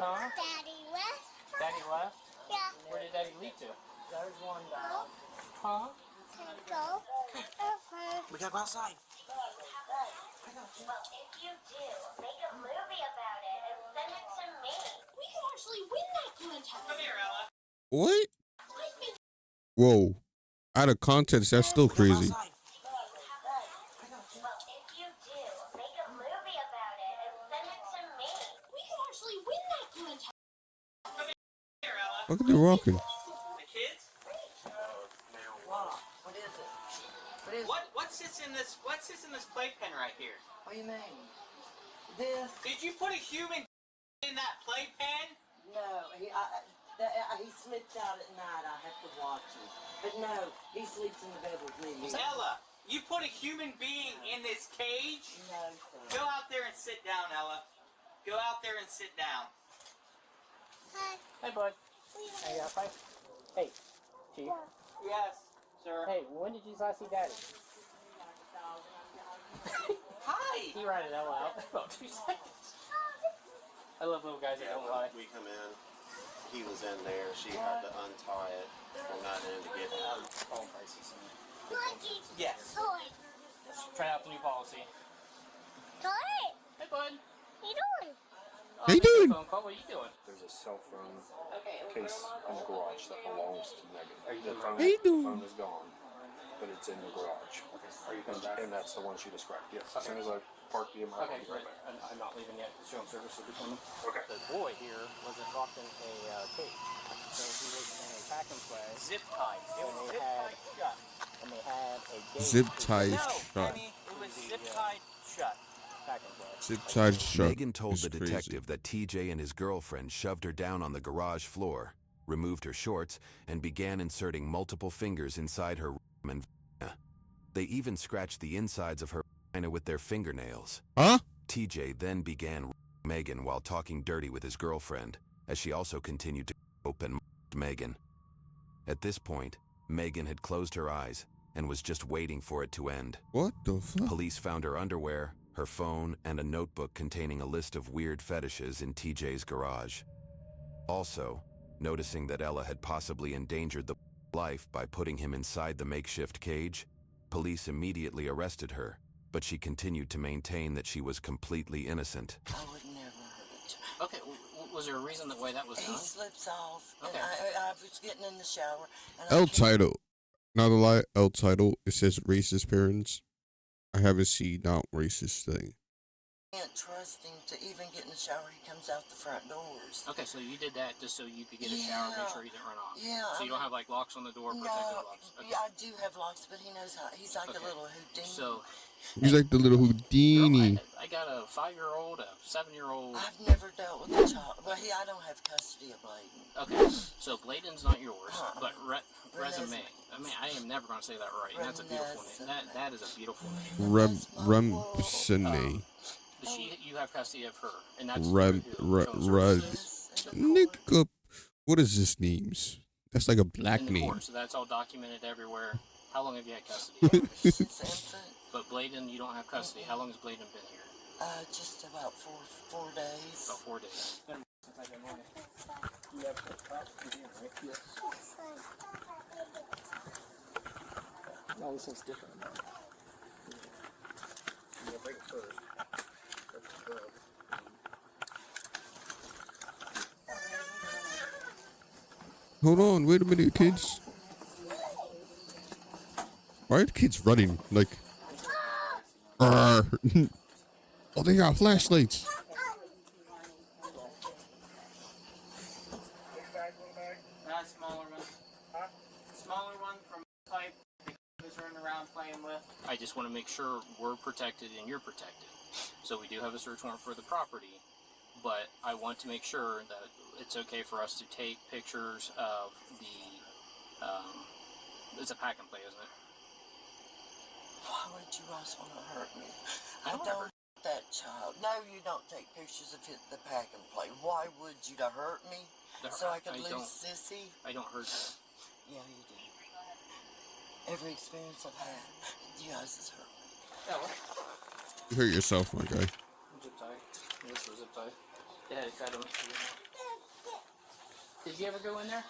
Huh? Daddy left? Daddy left? Yeah. Where did Daddy leave to? There's one dog. Huh? Can I go? We gotta go outside. Well, if you do, make a movie about it and send it to me. We could actually win that contest. Come here, Ella. what? Whoa! Out of context, that's still crazy. Well, if you do, make a movie about it and send it to me. We could actually win that contest. Come here, Ella. Look at the rocking. The kids? Wow, what is it? What's this in this playpen right here? What do you mean? This? Did you put a human in that playpen? No, he sleeps out at night. I have to watch him. But no, he sleeps in the bed with me. Ella, you put a human being in this cage? No, sir. Go out there and sit down, Ella. Go out there and sit down. Hey, bud. Hey, you got a fight? Hey, Chief. Yes, sir. Hey, when did you last see Daddy? Hi. He ratted Ella out about 2 seconds. I love little guys that don't lie. We come in, he was in there, she had to untie it from that end to get out. Oh, I see something. Yes. Try out the new policy. Hey, bud. What you doing? Oh, How you doing? Phone call. What are you doing? There's a cell phone case in the garage that belongs to Megan. The How you doing? phone is gone, but it's in the garage. Okay. Are you coming back? And that's the one she described. Yes. As soon as I park the MI, Okay, I'll be right great. back. I'm not leaving yet. Showing service will be coming. Okay. The boy here wasn't locked in a cage, so he was in a pack and play. Zip tied. It was zip tied shut. And they had a gate. Zip tied No, shut. Penny, it was zip tied shut. Pack and play. Zip tied shut. Megan told is the crazy. detective that TJ and his girlfriend shoved her down on the garage floor, removed her shorts, and began inserting multiple fingers inside her and vagina. They even scratched the insides of her vagina with their fingernails. Huh? TJ then began Megan while talking dirty with his girlfriend, as she also continued to open Megan. At this point, Megan had closed her eyes and was just waiting for it to end. What the fuck? Police found her underwear, her phone, and a notebook containing a list of weird fetishes in TJ's garage. Also, noticing that Ella had possibly endangered the life by putting him inside the makeshift cage, police immediately arrested her, but she continued to maintain that she was completely innocent. I would never hurt him. Okay, was there a reason the way that was He done? slips off, Okay. and I was getting in the shower. And L title. Not a lie. L title. It says racist parents. I haven't seen not racist thing. I can't trust him to even get in the shower. He comes out the front doors. Okay, so you did that just so you could get a shower and make sure he didn't run off. Yeah. So you don't have like locks on the door, protective locks. Okay. Yeah, I do have locks, but he knows how. He's like a little Houdini. So He's like the little Houdini. girl, I got a 5-year-old, a 7-year-old. I've never dealt with a child. Well, I don't have custody of Bladen. Okay, so Bladen's not yours, but resume. I mean, I am never going to say that right. That's a beautiful name. That is a beautiful name. Remsene. You have custody of her, and that's Nigga, what is this names? That's like a black in the name. court, so that's all documented everywhere. How long have you had custody? Since infant. But Bladen, you don't have custody. How long has Bladen been here? Just about four days. About 4 days. You have custody, right? Yes. No, this one's different. Yeah, break it first. Hold on, wait a minute, kids. Why are the kids running? Like, oh, they got flashlights. Not a smaller one. Huh? Smaller one from type the kids running around playing with. I just want to make sure we're protected and you're protected. So we do have a search warrant for the property, but I want to make sure that it's okay for us to take pictures of the, it's a pack and play, isn't it? Why would you guys want to hurt me? I I don't don't hurt. hurt that child. No, you don't take pictures of the pack and play. Why would you to hurt me? So I could lose don't. Sissy? I don't hurt you. Yeah, you do. Every experience I've had, you guys has hurt me. Yeah, what? You hurt yourself, my guy. Zip tie. This was zip tie. They had it tied on. Did you ever go in there?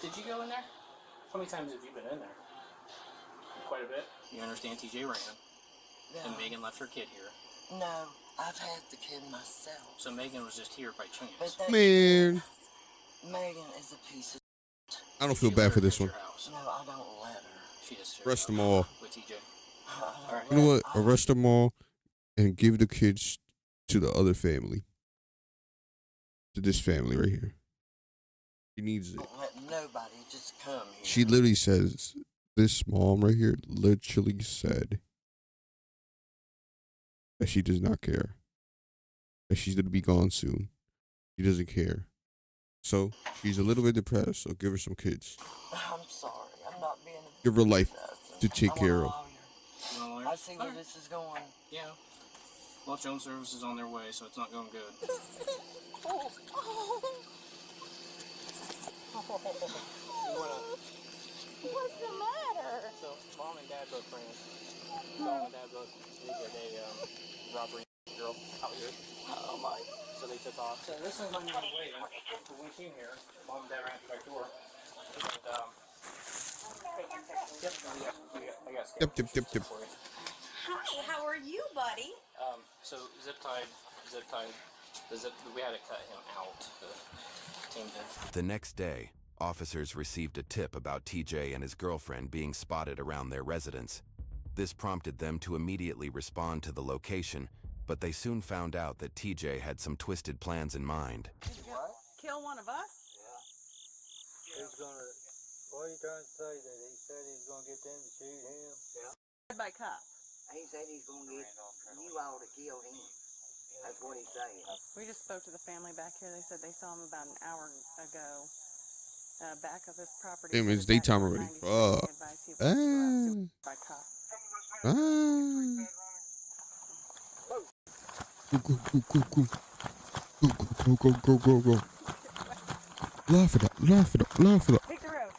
Did you go in there? How many times have you been in there? Quite a bit. You understand TJ ran, and No. Megan left her kid here. No, I've had the kid myself. So Megan was just here by chance. But that Man, Megan is a piece of. I don't feel bad for this one. No, I don't let her. She is Arrest them all. with TJ. You know what? Arrest them all and give the kids to the other family. To this family right here. She needs it. Don't let nobody just come here. She literally says This mom right here literally said that she does not care. That she's gonna be gone soon. She doesn't care. So she's a little bit depressed, so give her some kids. I'm sorry. I'm not being. Give her life to take I'm care a of. lawyer. I see where this is going. Yeah. Well, Jones Service is on their way, so it's not going good. Oh. What's the matter? So, mom and dad both friends. Mom and dad both needed a robbery girl out here. Oh my. So they took off. So this is on the way. When we came here, mom and dad ran through the back door. And, I got Yep. Hi, how are you, buddy? So zip tied. We had to cut him out. The team did. The next day, officers received a tip about TJ and his girlfriend being spotted around their residence. This prompted them to immediately respond to the location, but they soon found out that TJ had some twisted plans in mind. What? Kill one of us? Yeah. What are you trying to say? That he said he's gonna get them to shoot him? Yeah. By cop. He said he's gonna get you all to kill him. That's what he said. We just spoke to the family back here. They said they saw him about an hour ago. Back of this property. Damn, it's daytime already. Fuck. By cop. Go. Laugh it up. Take the road.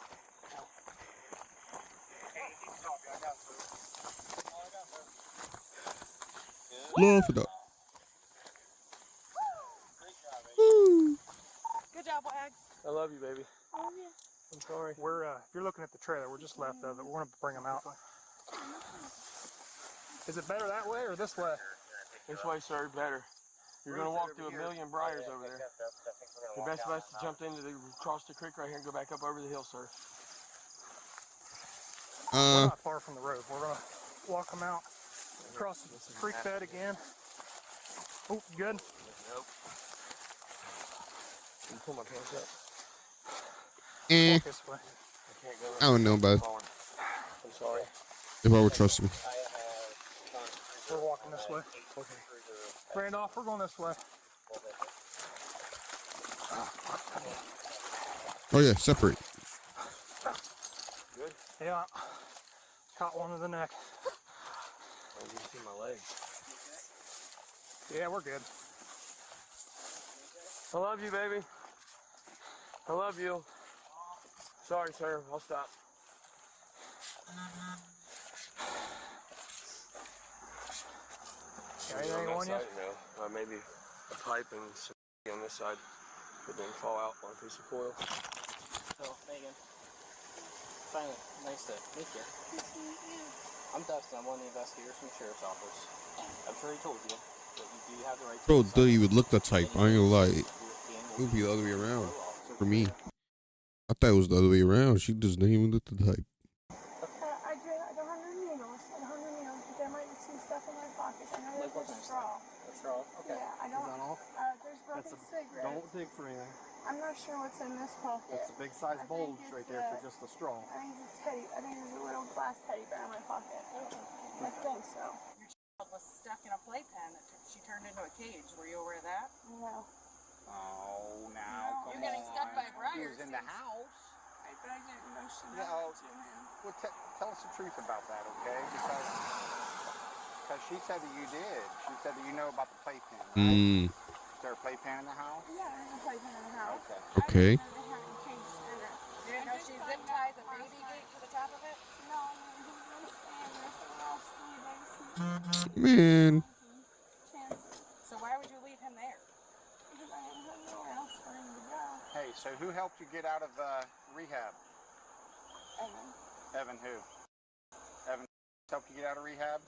Laugh it up. Good job, Wags. I love you, baby. I love you. I'm sorry. We're if you're looking at the trailer, we're just left of it. We're gonna bring them out. Is it better that way or this way? This way, sir. Better. You're gonna walk through a million briars over there. The best bet is to jump cross the creek right here and go back up over the hill, sir. We're not far from the road. We're gonna walk them out across the creek bed again. Oh, good. Nope. Can you pull my pants up? Eh. This way. I don't know, bud. I'm sorry. If I would trust me. We're walking this way. Okay. Randolph, we're going this way. Oh yeah, separate. Good? Yeah. Caught one in the neck. Oh, you see my leg. Yeah, we're good. I love you, baby. I love you. Sorry, sir. I'll stop. Got anything on you? No. Maybe a pipe and some on this side. It didn't fall out on a piece of foil. Oh, Megan. Finally, nice to meet you. I'm Dustin. I'm one of the investigators from the Sheriff's Office. I'm sure he told you that you do have the right to... Bro, dude, you would look the type. I ain't gonna lie. It would be the other way around. For me. I thought it was the other way around. She doesn't even look the type. I got 100 needles, but there might be some stuff in my pockets. I know there's a straw. A straw? Okay. Yeah, I don't. Is that all? There's broken cigarettes. Don't dig for anything. I'm not sure what's in this pocket. It's a big size bulge right there for just the straw. I think it's a teddy. I think there's a little glass teddy bear in my pocket. I think so. Your child was stuck in a playpen that she turned into a cage. Were you aware of that? No. Oh, now, come You're getting on. stuck by a briar. He was in the house. But I didn't know she No. to him. Well, tell us the truth about that, okay? Because she said that you did. She said that you know about the playpen, right? Is there a playpen in the house? Yeah, there's a playpen in the house. Okay. I didn't know they hadn't changed in it. You didn't know she zip ties a baby gate to the top of it? No, he's been staying there for the last 3 days. Man. So why would you leave him there? Because I didn't have nowhere else for him to go. Hey, so who helped you get out of rehab? Evan. Evan who? Evan helped you get out of rehab?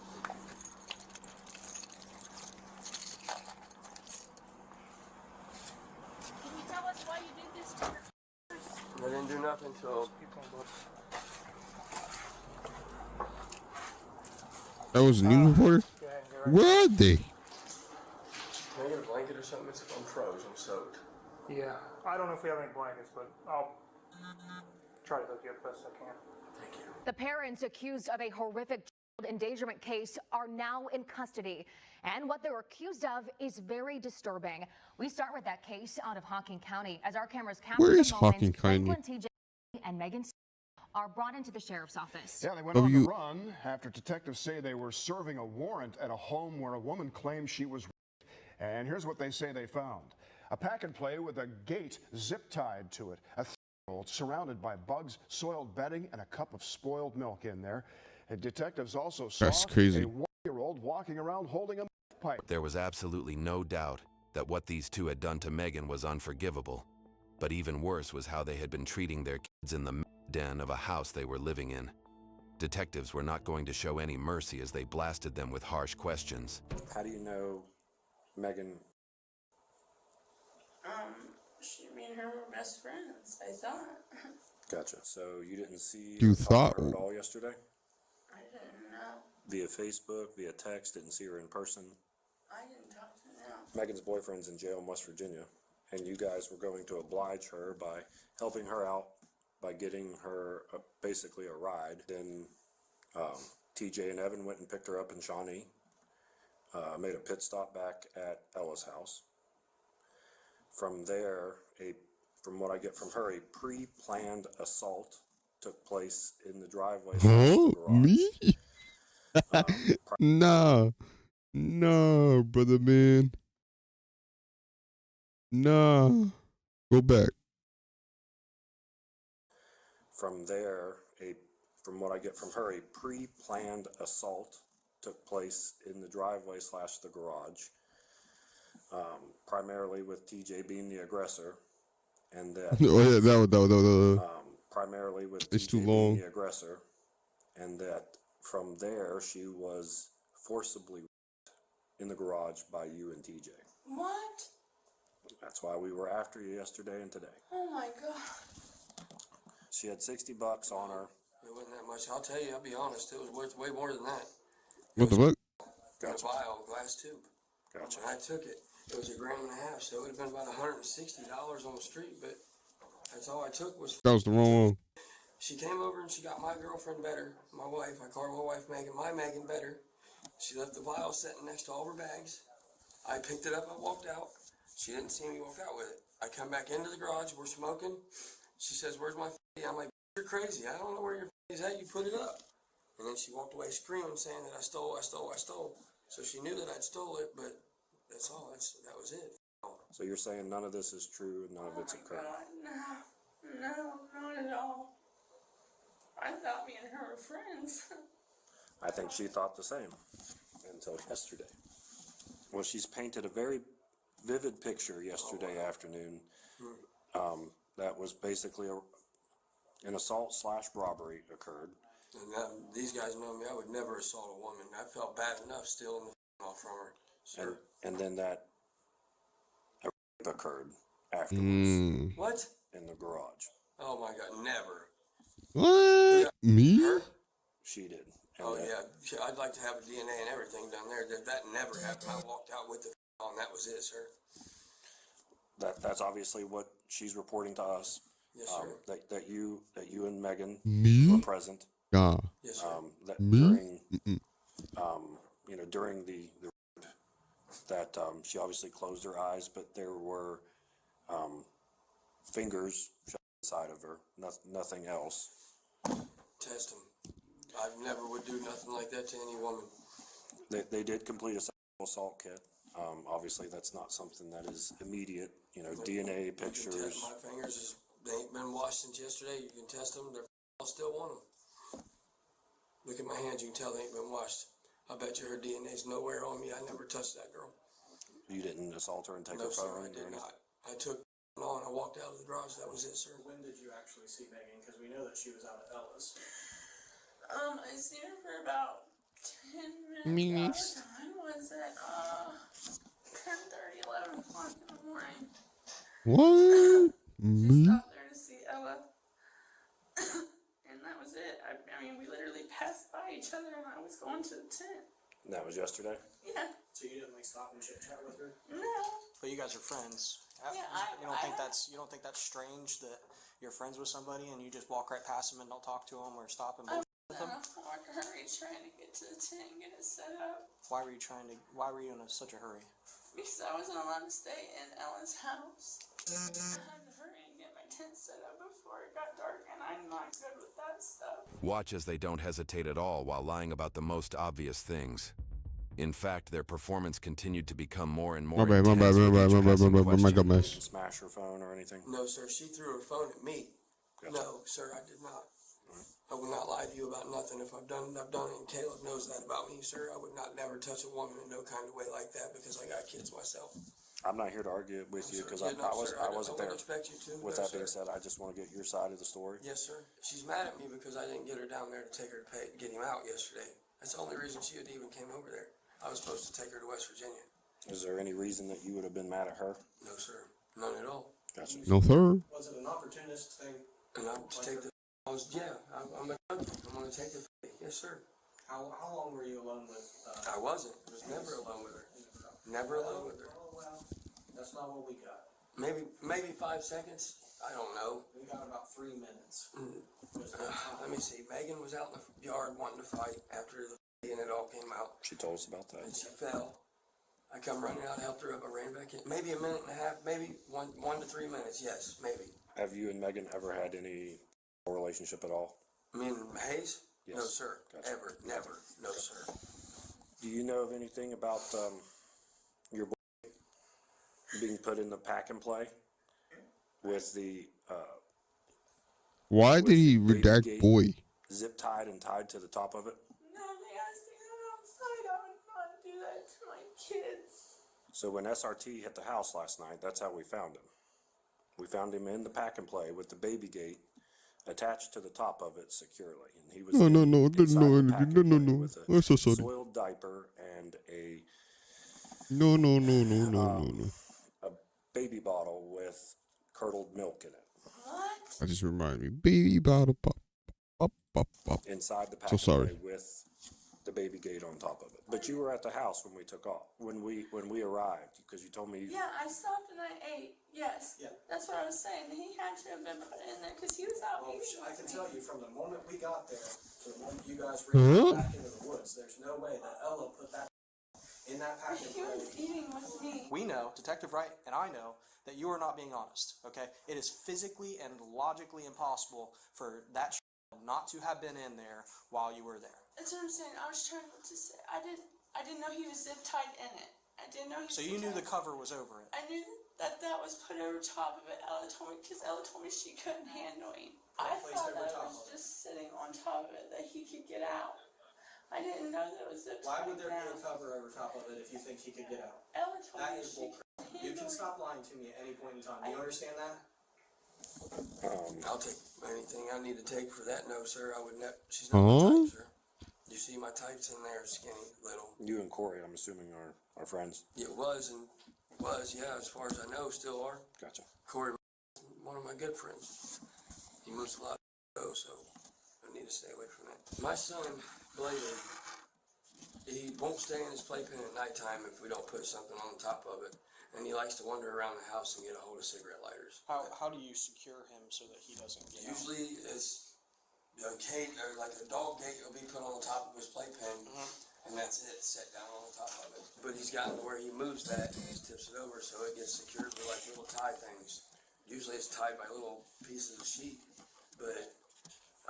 Can you tell us why you did this to her? I didn't do nothing to him. That was a news reporter? Where are they? Can I get a blanket or something? I'm froze. I'm soaked. Yeah. I don't know if we have any blankets, but I'll try to hook you up best I can. Thank you. The parents accused of a horrific child endangerment case are now in custody, and what they're accused of is very disturbing. We start with that case out of Hocking County as our cameras capture Where is the Hocking moment County? Franklin TJ and Megan are brought into the sheriff's office. Yeah, they went on the run after detectives say they were serving a warrant at a home where a woman claimed she was raped. And here's what they say they found. A pack and play with a gate zip-tied to it. A 3-year-old surrounded by bugs, soiled bedding, and a cup of spoiled milk in there. And detectives also saw That's crazy. a 1-year-old walking around holding a meth pipe. There was absolutely no doubt that what these two had done to Megan was unforgivable. But even worse was how they had been treating their kids in the meth den of a house they were living in. Detectives were not going to show any mercy as they blasted them with harsh questions. How do you know Megan? Me and her were best friends, I thought. Gotcha. So you didn't see You or talk to thought- her at all yesterday? I didn't know. Via Facebook, via text, didn't see her in person? I didn't talk to them. Megan's boyfriend's in jail in West Virginia, and you guys were going to oblige her by helping her out by getting her basically a ride. Then TJ and Evan went and picked her up in Shawnee, made a pit stop back at Ella's house. From there, from what I get from her, a pre-planned assault took place in the driveway. Huh? Me? Nah. Nah, brother man. Nah. Go back. From there, from what I get from her, a pre-planned assault took place in the driveway / the garage, primarily with TJ being the aggressor, and that Oh yeah, that. primarily with It's TJ too being long. the aggressor, and that from there she was forcibly raped in the garage by you and TJ. What? That's why we were after you yesterday and today. Oh my god. She had $60 on her. It wasn't that much. I'll tell you, I'll be honest, it was worth way more than that. What the fuck? In a vial, glass tube. Gotcha. When I took it, it was $1.5 grand, so it would have been about $160 on the street, but that's all I took was. That was the wrong one. She came over and she got my girlfriend better, my wife. I call her my wife Megan, my Megan better. She left the vial sitting next to all of her bags. I picked it up, I walked out. She didn't see me walk out with it. I come back into the garage, we're smoking. She says, "Where's my f***?" I'm like, "You're crazy. I don't know where your f*** is at. You put it up." And then she walked away screaming, saying that I stole. So she knew that I'd stole it, but that's all. That was it. So you're saying none of this is true and none of it's occurred? God, no, not at all. I thought me and her were friends. I think she thought the same until yesterday. Well, she's painted a very vivid picture yesterday afternoon. That was basically an assault / robbery occurred. And these guys know me. I would never assault a woman. I felt bad enough stealing the off from her. Sure. And then that rape occurred afterwards. What? In the garage. Oh my God, never. What? Me? Her? She did. And Oh yeah, I'd like to have a DNA and everything down there. That never happened. I walked out with the on. That was it, sir. That's obviously what she's reporting to us. Yes, sir. That you and Megan Me? were present. Nah. Yes, sir. That Me? during the rape, that she obviously closed her eyes, but there were fingers inside of her. Nothing else. Test them. I never would do nothing like that to any woman. They did complete a sexual assault kit. Obviously, that's not something that is immediate. DNA pictures. My fingers they ain't been washed since yesterday. You can test them. I'll still want them. Look at my hands. You can tell they ain't been washed. I bet you her DNA's nowhere on me. I never touched that girl. You didn't assault her and take No, her sir, phone? I did not. I took it on. I walked out of the garage. That was it, sir. When did you actually see Megan? Because we know that she was out at Ella's. I seen her for about 10 minutes. Minutes. What time was it? 10:30, 11 o'clock in the morning. What? Me? Stopped there to see Ella. And that was it. I mean, we literally passed by each other and I was going to the tent. And that was yesterday? Yeah. So you didn't stop and chit chat with her? No. But you guys are friends. Yeah, you don't think that's strange that you're friends with somebody and you just walk right past them and don't talk to them or stop and I'm bullshit with in them? a hard hurry trying to get to the tent and get it set up. Why were you in such a hurry? Because I wasn't allowed to stay in Ellen's house. I had to hurry and get my tent set up before it got dark, and I'm not good with that stuff. Watch as they don't hesitate at all while lying about the most obvious things. In fact, their performance continued to become more and more intense. My bad. Smash her phone or anything? No, sir. She threw her phone at me. Gotcha. No, sir, I did not. I will not lie to you about nothing. If I've done it, and Caleb knows that about me, sir. I would not never touch a woman in no kind of way like that because I got kids myself. I'm not here to argue with you because Yeah, no, I wasn't there. I wouldn't expect you to. With No, that being sir. said, I just want to get your side of the story. Yes, sir. She's mad at me because I didn't get her down there to take her to get him out yesterday. That's the only reason she even came over there. I was supposed to take her to West Virginia. Is there any reason that you would have been mad at her? No, sir. None at all. Gotcha. No, sir. Was it an opportunist thing? And I'm to take the. I'm gonna take the. Yes, sir. How long were you alone with? I wasn't. I was never alone with her. Never alone with her. Oh well, that's not what we got. Maybe 5 seconds. I don't know. We got about 3 minutes. Let me see. Megan was out in the yard wanting to fight after the and it all came out. She told us about that. And she fell. I come running out, helped her up. I ran back in. Maybe a minute and a half. Maybe one to 3 minutes. Yes, maybe. Have you and Megan ever had any relationship at all? Me and Hayes? Yes. No, sir. Gotcha. Ever. Never. No, sir. Do you know of anything about your boy being put in the pack and play with the Why did he redact boy? zip tied and tied to the top of it? No, they asked to go outside. I would not do that to my kids. So when SRT hit the house last night, that's how we found him. We found him in the pack and play with the baby gate attached to the top of it securely, and he was No. I'm so sorry. soiled diaper and a No. a baby bottle with curdled milk in it. What? I just reminded me, baby bottle pop. Inside the pack So and sorry. play with the baby gate on top of it. But you were at the house when we took off, when we arrived, because you told me. Yeah, I stopped and I ate. Yes. Yeah. That's what I was saying. He had to have been put in there because he was out Well, eating. I can with tell me. you from the moment we got there to the moment you guys ran back into the woods, there's no way that Ella put that in that package. He was eating with me. We know, Detective Wright and I know, that you are not being honest, okay? It is physically and logically impossible for that not to have been in there while you were there. That's what I'm saying. I was trying to say. I didn't know he was zip tied in it. I didn't know he was So you knew the cover was over it. I knew that was put over top of it. Ella told me because Ella told me she couldn't handle him. I Placed thought over that it top was of it. just sitting on top of it that he could get out. I didn't know that it was zip Why tied would there be a down. cover over top of it if you think he could get out? Ella told That me is she bullcrap. couldn't You handle can it. stop lying to me at any point in time. Do you understand that? I'll take anything I need to take for that. No, sir. I would not. She's not my type, sir. You see my types in there, skinny, little. You and Corey, I'm assuming, are friends. It was, yeah, as far as I know, still are. Gotcha. Corey, one of my good friends. He moves a lot of so I need to stay away from that. My son, Bladen, he won't stay in his playpen at nighttime if we don't put something on the top of it. And he likes to wander around the house and get a hold of cigarette lighters. How do you secure him so that he doesn't get out? Usually it's a cage, or like a dog gate will be put on the top of his playpen, and that's it, set down on the top of it. But he's gotten to where he moves that and just tips it over so it gets secured with like little tie things. Usually it's tied by little pieces of sheet, but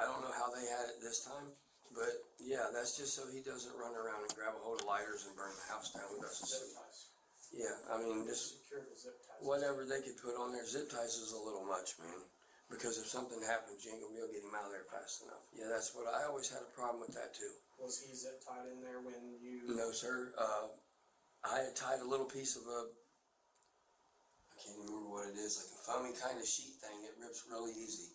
I don't know how they had it this time. But yeah, that's just so he doesn't run around and grab a hold of lighters and burn the house down. He doesn't see. Yeah, I mean, just whatever they could put on there. Zip ties is a little much, man. Because if something happens, you ain't gonna be able to get him out of there fast enough. Yeah, that's what I always had a problem with that too. Was he zip tied in there when you? No, sir. I had tied a little piece of I can't remember what it is, like a foamy kind of sheet thing. It rips really easy.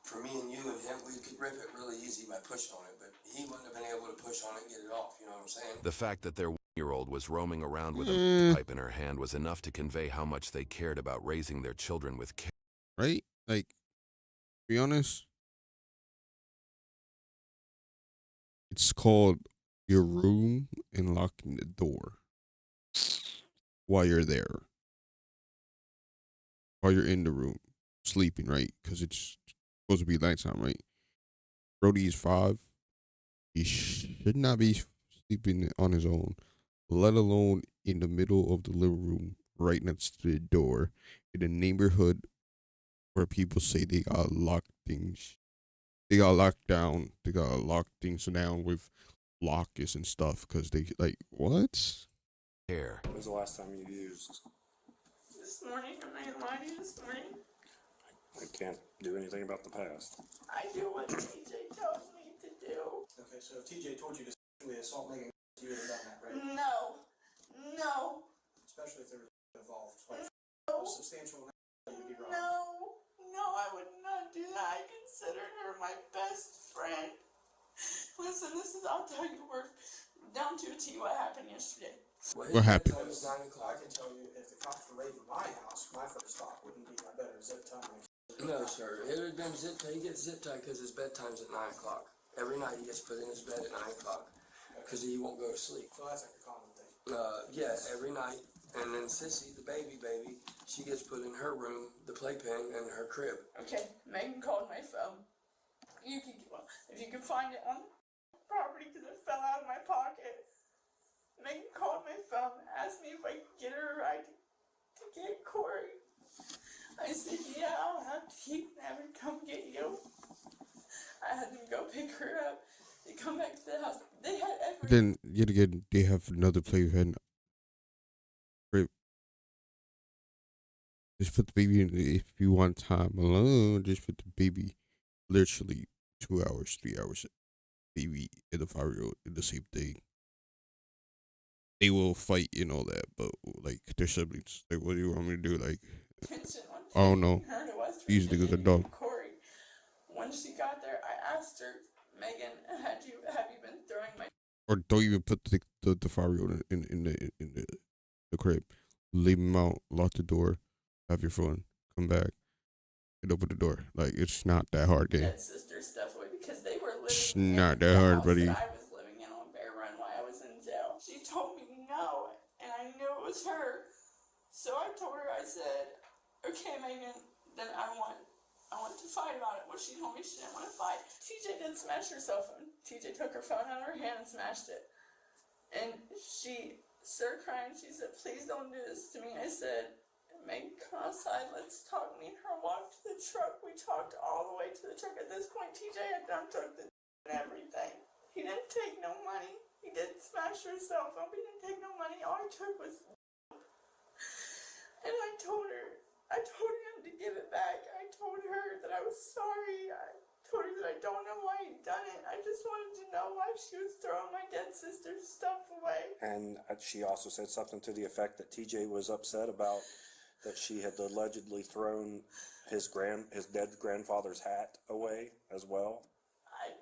For me and you and him, we could rip it really easy by pushing on it, but he wouldn't have been able to push on it and get it off. You know what I'm saying? The fact that their 1-year-old was roaming around with a pipe in her hand was enough to convey how much they cared about raising their children with care. Right? Like, be honest, it's called your room and locking the door while you're there. While you're in the room. sleeping, right? Because it's supposed to be nighttime, right? Brody is 5. He should not be sleeping on his own, let alone in the middle of the living room, right next to the door, in a neighborhood where people say they got locked things. They got locked down. They got locked things down with lockers and stuff because they like what? Hair. When was the last time you used? This morning, I'm not gonna lie to you, this morning, I can't do anything about the past. I do what TJ tells me to do. Okay, so if TJ told you to sexually assault Megan, you would have done that, right? No. No. Especially if there was involved. Like, No. substantial you'd be wrong. No. No, I would not do that. I considered her my best friend. Listen, I'll tell you, we're down to a T what happened yesterday. What happened? It was 9 o'clock. I can tell you, if the cops were raiding my house, my first thought wouldn't be I better zip tie my. No, sir. It would have been zip tie. He gets zip tied because his bedtime's at 9 o'clock. Every night he gets put in his bed at 9 o'clock because he won't go to sleep. So that's like a common thing. Yeah, every night. And then Sissy, the baby, she gets put in her room, the playpen, and her crib. Okay, Megan called my phone. If you can find it on the property because it fell out of my pocket. Megan called my phone, asked me if I could get her a ride to get Corey. I said, yeah, I'll have to keep having to come get you. I had them go pick her up. They come back to the house. They had everything. Then yet again, they have another playpen. Just put the baby in. If you want time alone, just put the baby. Literally 2 hours, 3 hours. Baby and the 5-year-old in the same day. They will fight and all that, but like they're siblings. Like, what do you want me to do? Like, I don't know. These niggas are dumb. Corey. When she got there, I asked her, Megan, have you been throwing my? Or don't even put the 5-year-old in the crib. Leave him out. Lock the door. Have your phone. Come back. And open the door. Like, it's not that hard, game. Dead sister stuff away because they were living It's in not the that hard, house buddy. that I was living in on Bear Run while I was in jail. She told me no, and I knew it was her. So I told her, I said, okay, Megan, then I want to fight about it. Well, she told me she didn't want to fight. TJ did smash her cell phone. TJ took her phone out of her hand and smashed it. And she started crying. She said, please don't do this to me. I said, Megan, come outside. Let's talk. Me and her walked to the truck. We talked all the way to the truck. At this point, TJ had done took the and everything. He didn't take no money. He didn't smash her cell phone, but he didn't take no money. All he took was. And I told him to give it back. I told her that I was sorry. I told her that I don't know why he'd done it. I just wanted to know why she was throwing my dead sister's stuff away. And she also said something to the effect that TJ was upset about that she had allegedly thrown his dead grandfather's hat away as well. I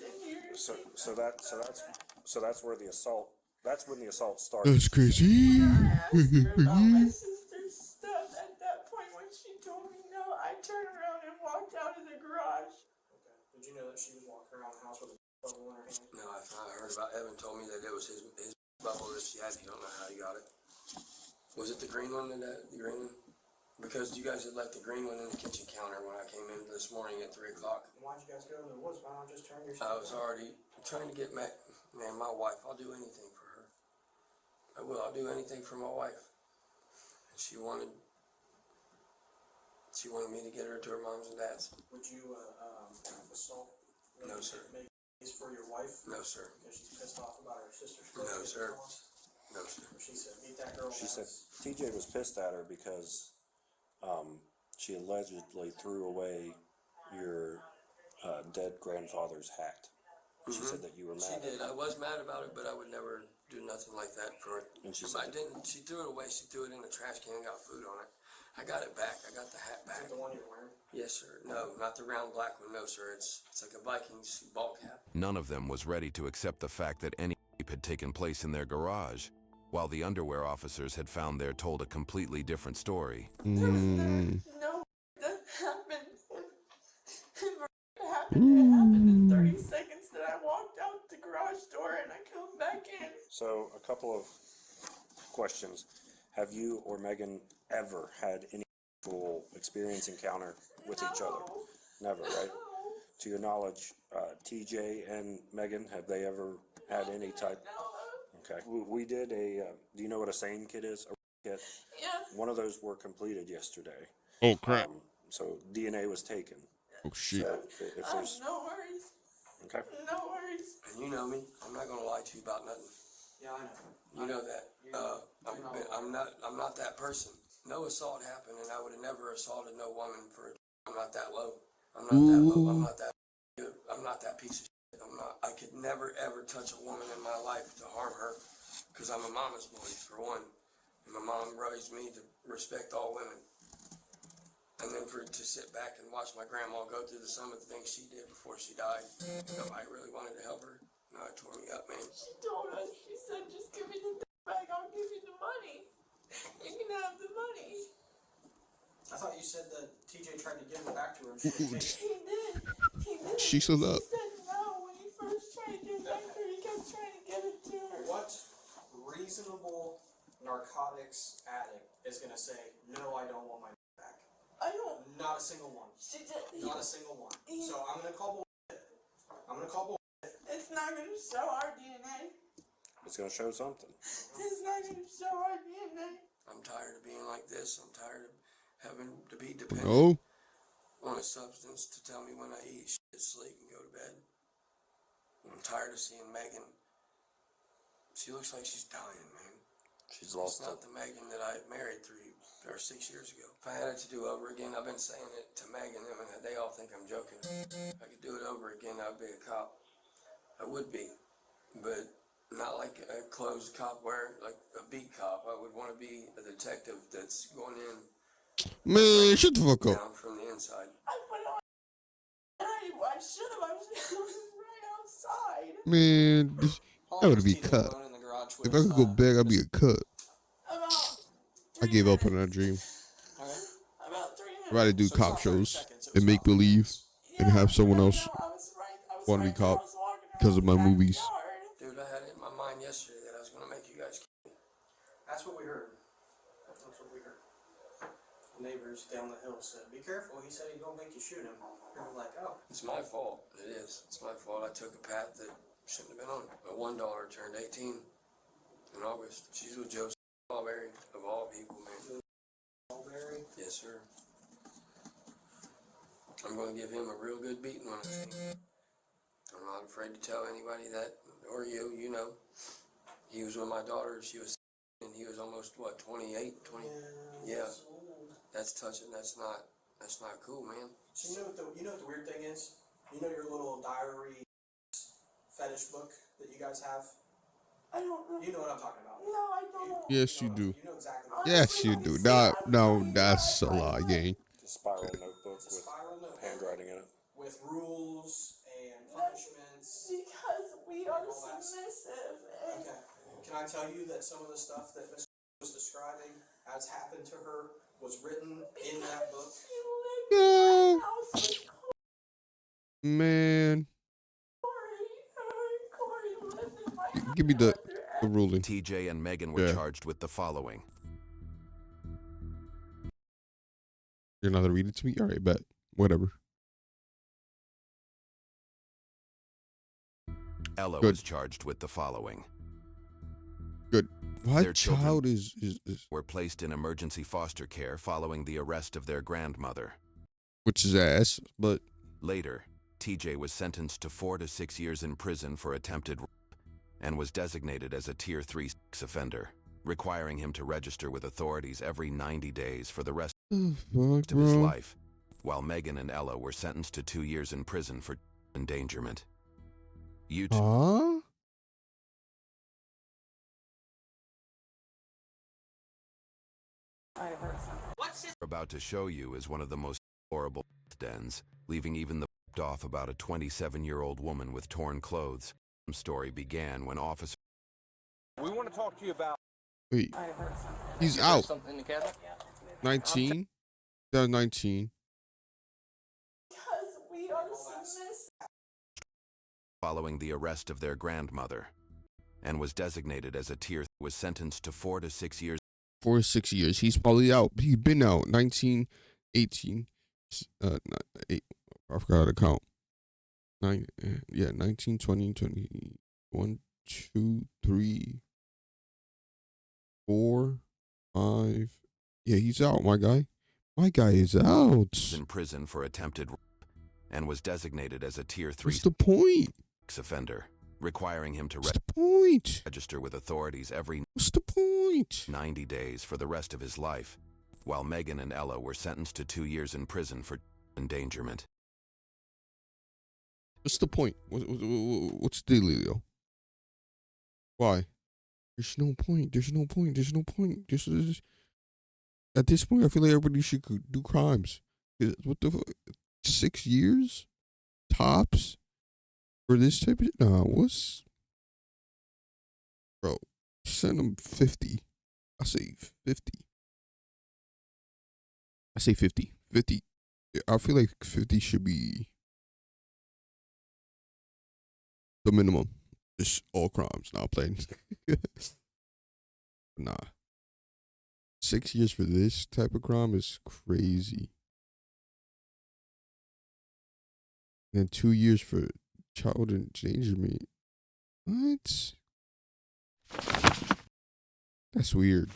didn't hear you. So that's where the assault. That's when the assault started. That's crazy. I asked her about my sister's stuff. At that point, when she told me no, I turned around and walked out of the garage. Okay. Did you know that she was walking around the house with a bubble in her hand? No, I heard about Evan told me that it was his bubble that she had. You don't know how he got it. Was it the green one? The green one? Because you guys had left the green one in the kitchen counter when I came in this morning at 3 o'clock. Why'd you guys go in the woods? Why not just turn your? I was already trying to get my wife. I'll do anything for her. I will. I'll do anything for my wife. And she wanted me to get her to her mom's and dad's. Would you assault? No, sir. Make case for your wife? No, sir. Because she's pissed off about her sister's. No, sir. No, sir. She said, "Beat that girl." She said TJ was pissed at her because she allegedly threw away your dead grandfather's hat. She said that you were mad. She did. I was mad about it, but I would never do nothing like that for it. And she I didn't. She threw it away. She threw it in the trash can and got food on it. I got it back. I got the hat back. Is it the one you're wearing? Yes, sir. No, not the round black one. No, sir. It's like a Vikings ball cap. None of them was ready to accept the fact that any rape had taken place in their garage, while the underwear officers had found there told a completely different story. No, that happened. It happened in 30 seconds that I walked out the garage door and I come back in. So a couple of questions. Have you or Megan ever had any sexual experience encounter with each other? Never, right? To your knowledge, TJ and Megan, have they ever had any type? Okay. We did a, do you know what a SANE kit is? A kit? Yeah. One of those were completed yesterday. Oh, crap. So DNA was taken. Oh, shit. So if there's... No worries. Okay. No worries. And you know me. I'm not gonna lie to you about nothing. Yeah, I know. You know that. I'm not that person. No assault happened, and I would have never assaulted no woman for. I'm not that low. I'm not that low. I'm not that. I'm not that piece of shit. I'm not. I could never ever touch a woman in my life to harm her, because I'm a mama's boy for one, and my mom raised me to respect all women. And then to sit back and watch my grandma go through some of the things she did before she died. Nobody really wanted to help her. No, it tore me up, man. She told us, she said, just give me the bag, I'll give you the money. You can have the money. I thought you said that TJ tried to give it back to her. And she didn't take it. He did. She said that. He said no when he first tried to give it back to her. He kept trying to give it to her. What reasonable narcotics addict is going to say, no, I don't want my back? I don't. Not a single one. She did. Not a single one. So I'm going to call bullshit. I'm going to call bullshit. It's not going to show our DNA. It's going to show something. It's not going to show our DNA. I'm tired of being like this. I'm tired of having to be dependent on a substance to tell me when I eat, shit, sleep, and go to bed. I'm tired of seeing Megan. She looks like she's dying, man. She's lost It's not the Megan that I married 3 or 6 years ago. If I had it to do over again, I've been saying it to Megan, and they all think I'm joking. If I could do it over again, I'd be a cop. I would be, but not like a closed cop where, like a beat cop. I would want to be a detective that's going in. Man, shut the fuck up. Down from the inside. I put on. I should have. I was right outside. Man, that would be cut. If I could go back, I'd be a cut. I gave up on that dream. I'd rather do cop shows and make believe and have someone else want to be cop because of my movies. Dude, I had it in my mind yesterday that I was going to make you guys kill me. That's what we heard. That's what we heard. The neighbors down the hill said, be careful. He said he's going to make you shoot him. And we're like, oh. It's my fault. It is. It's my fault. I took a path that shouldn't have been on. My one daughter turned 18 in August. She's with Joe Strawberry, of all people, man. Strawberry? Yes, sir. I'm going to give him a real good beating when I see him. I'm not afraid to tell anybody that, or you know. He was with my daughter, she was, and he was almost, what, 28, 20? Yeah. That's touching, that's not cool, man. So you know what the weird thing is? You know your little diary fetish book that you guys have? I don't know. You know what I'm talking about. No, I don't. Yes, you do. You know exactly what Yes, you do. No, that's a lie, gang. It's a spiral notebook with handwriting in it. With rules and punishments. Because we are submissive. Okay. Can I tell you that some of the stuff that Miss was describing as happened to her was written in that book? No. Man. Give me the ruling. TJ and Megan were charged with the following. You're not gonna read it to me? All right, bet. Whatever. Ella was charged with the following. Good. What Their child children is were placed in emergency foster care following the arrest of their grandmother. which is ass, but Later, TJ was sentenced to 4 to 6 years in prison for attempted rape and was designated as a Tier 3 sex offender, requiring him to register with authorities every 90 days for the rest of his life, while Megan and Ella were sentenced to 2 years in prison for endangerment. You about to show you is one of the most horrible dens, leaving even the off about a 27-year-old woman with torn clothes. The story began when officers... We want to talk to you about... Wait, he's out. Something in the cabinet? 19? That was 19. Because we are submissive. Following the arrest of their grandmother, and was designated as a Tier 3, was sentenced to 4 to 6 years. 4 to 6 years. He's probably out. He's been out. 19. 18. Eight, I forgot how to count. 19, 20, 21, 2, 3, 4, 5. Yeah, he's out, my guy. My guy is out. In prison for attempted rape and was designated as a Tier 3 What's the point? offender, requiring him to register with authorities every 90 days for the rest of his life, while Megan and Ella were sentenced to 2 years in prison for endangerment. What's the point? What's the dealio? Why? There's no point. There's no point. There's no point. At this point, I feel like everybody should do crimes. What the fuck? 6 years? Tops? For this type of... Nah, what's... Bro, send them 50. I say 50. 50. I feel like 50 should be the minimum. Just all crimes. Not playing. Nah. 6 years for this type of crime is crazy. And 2 years for child endangerment. What? That's weird.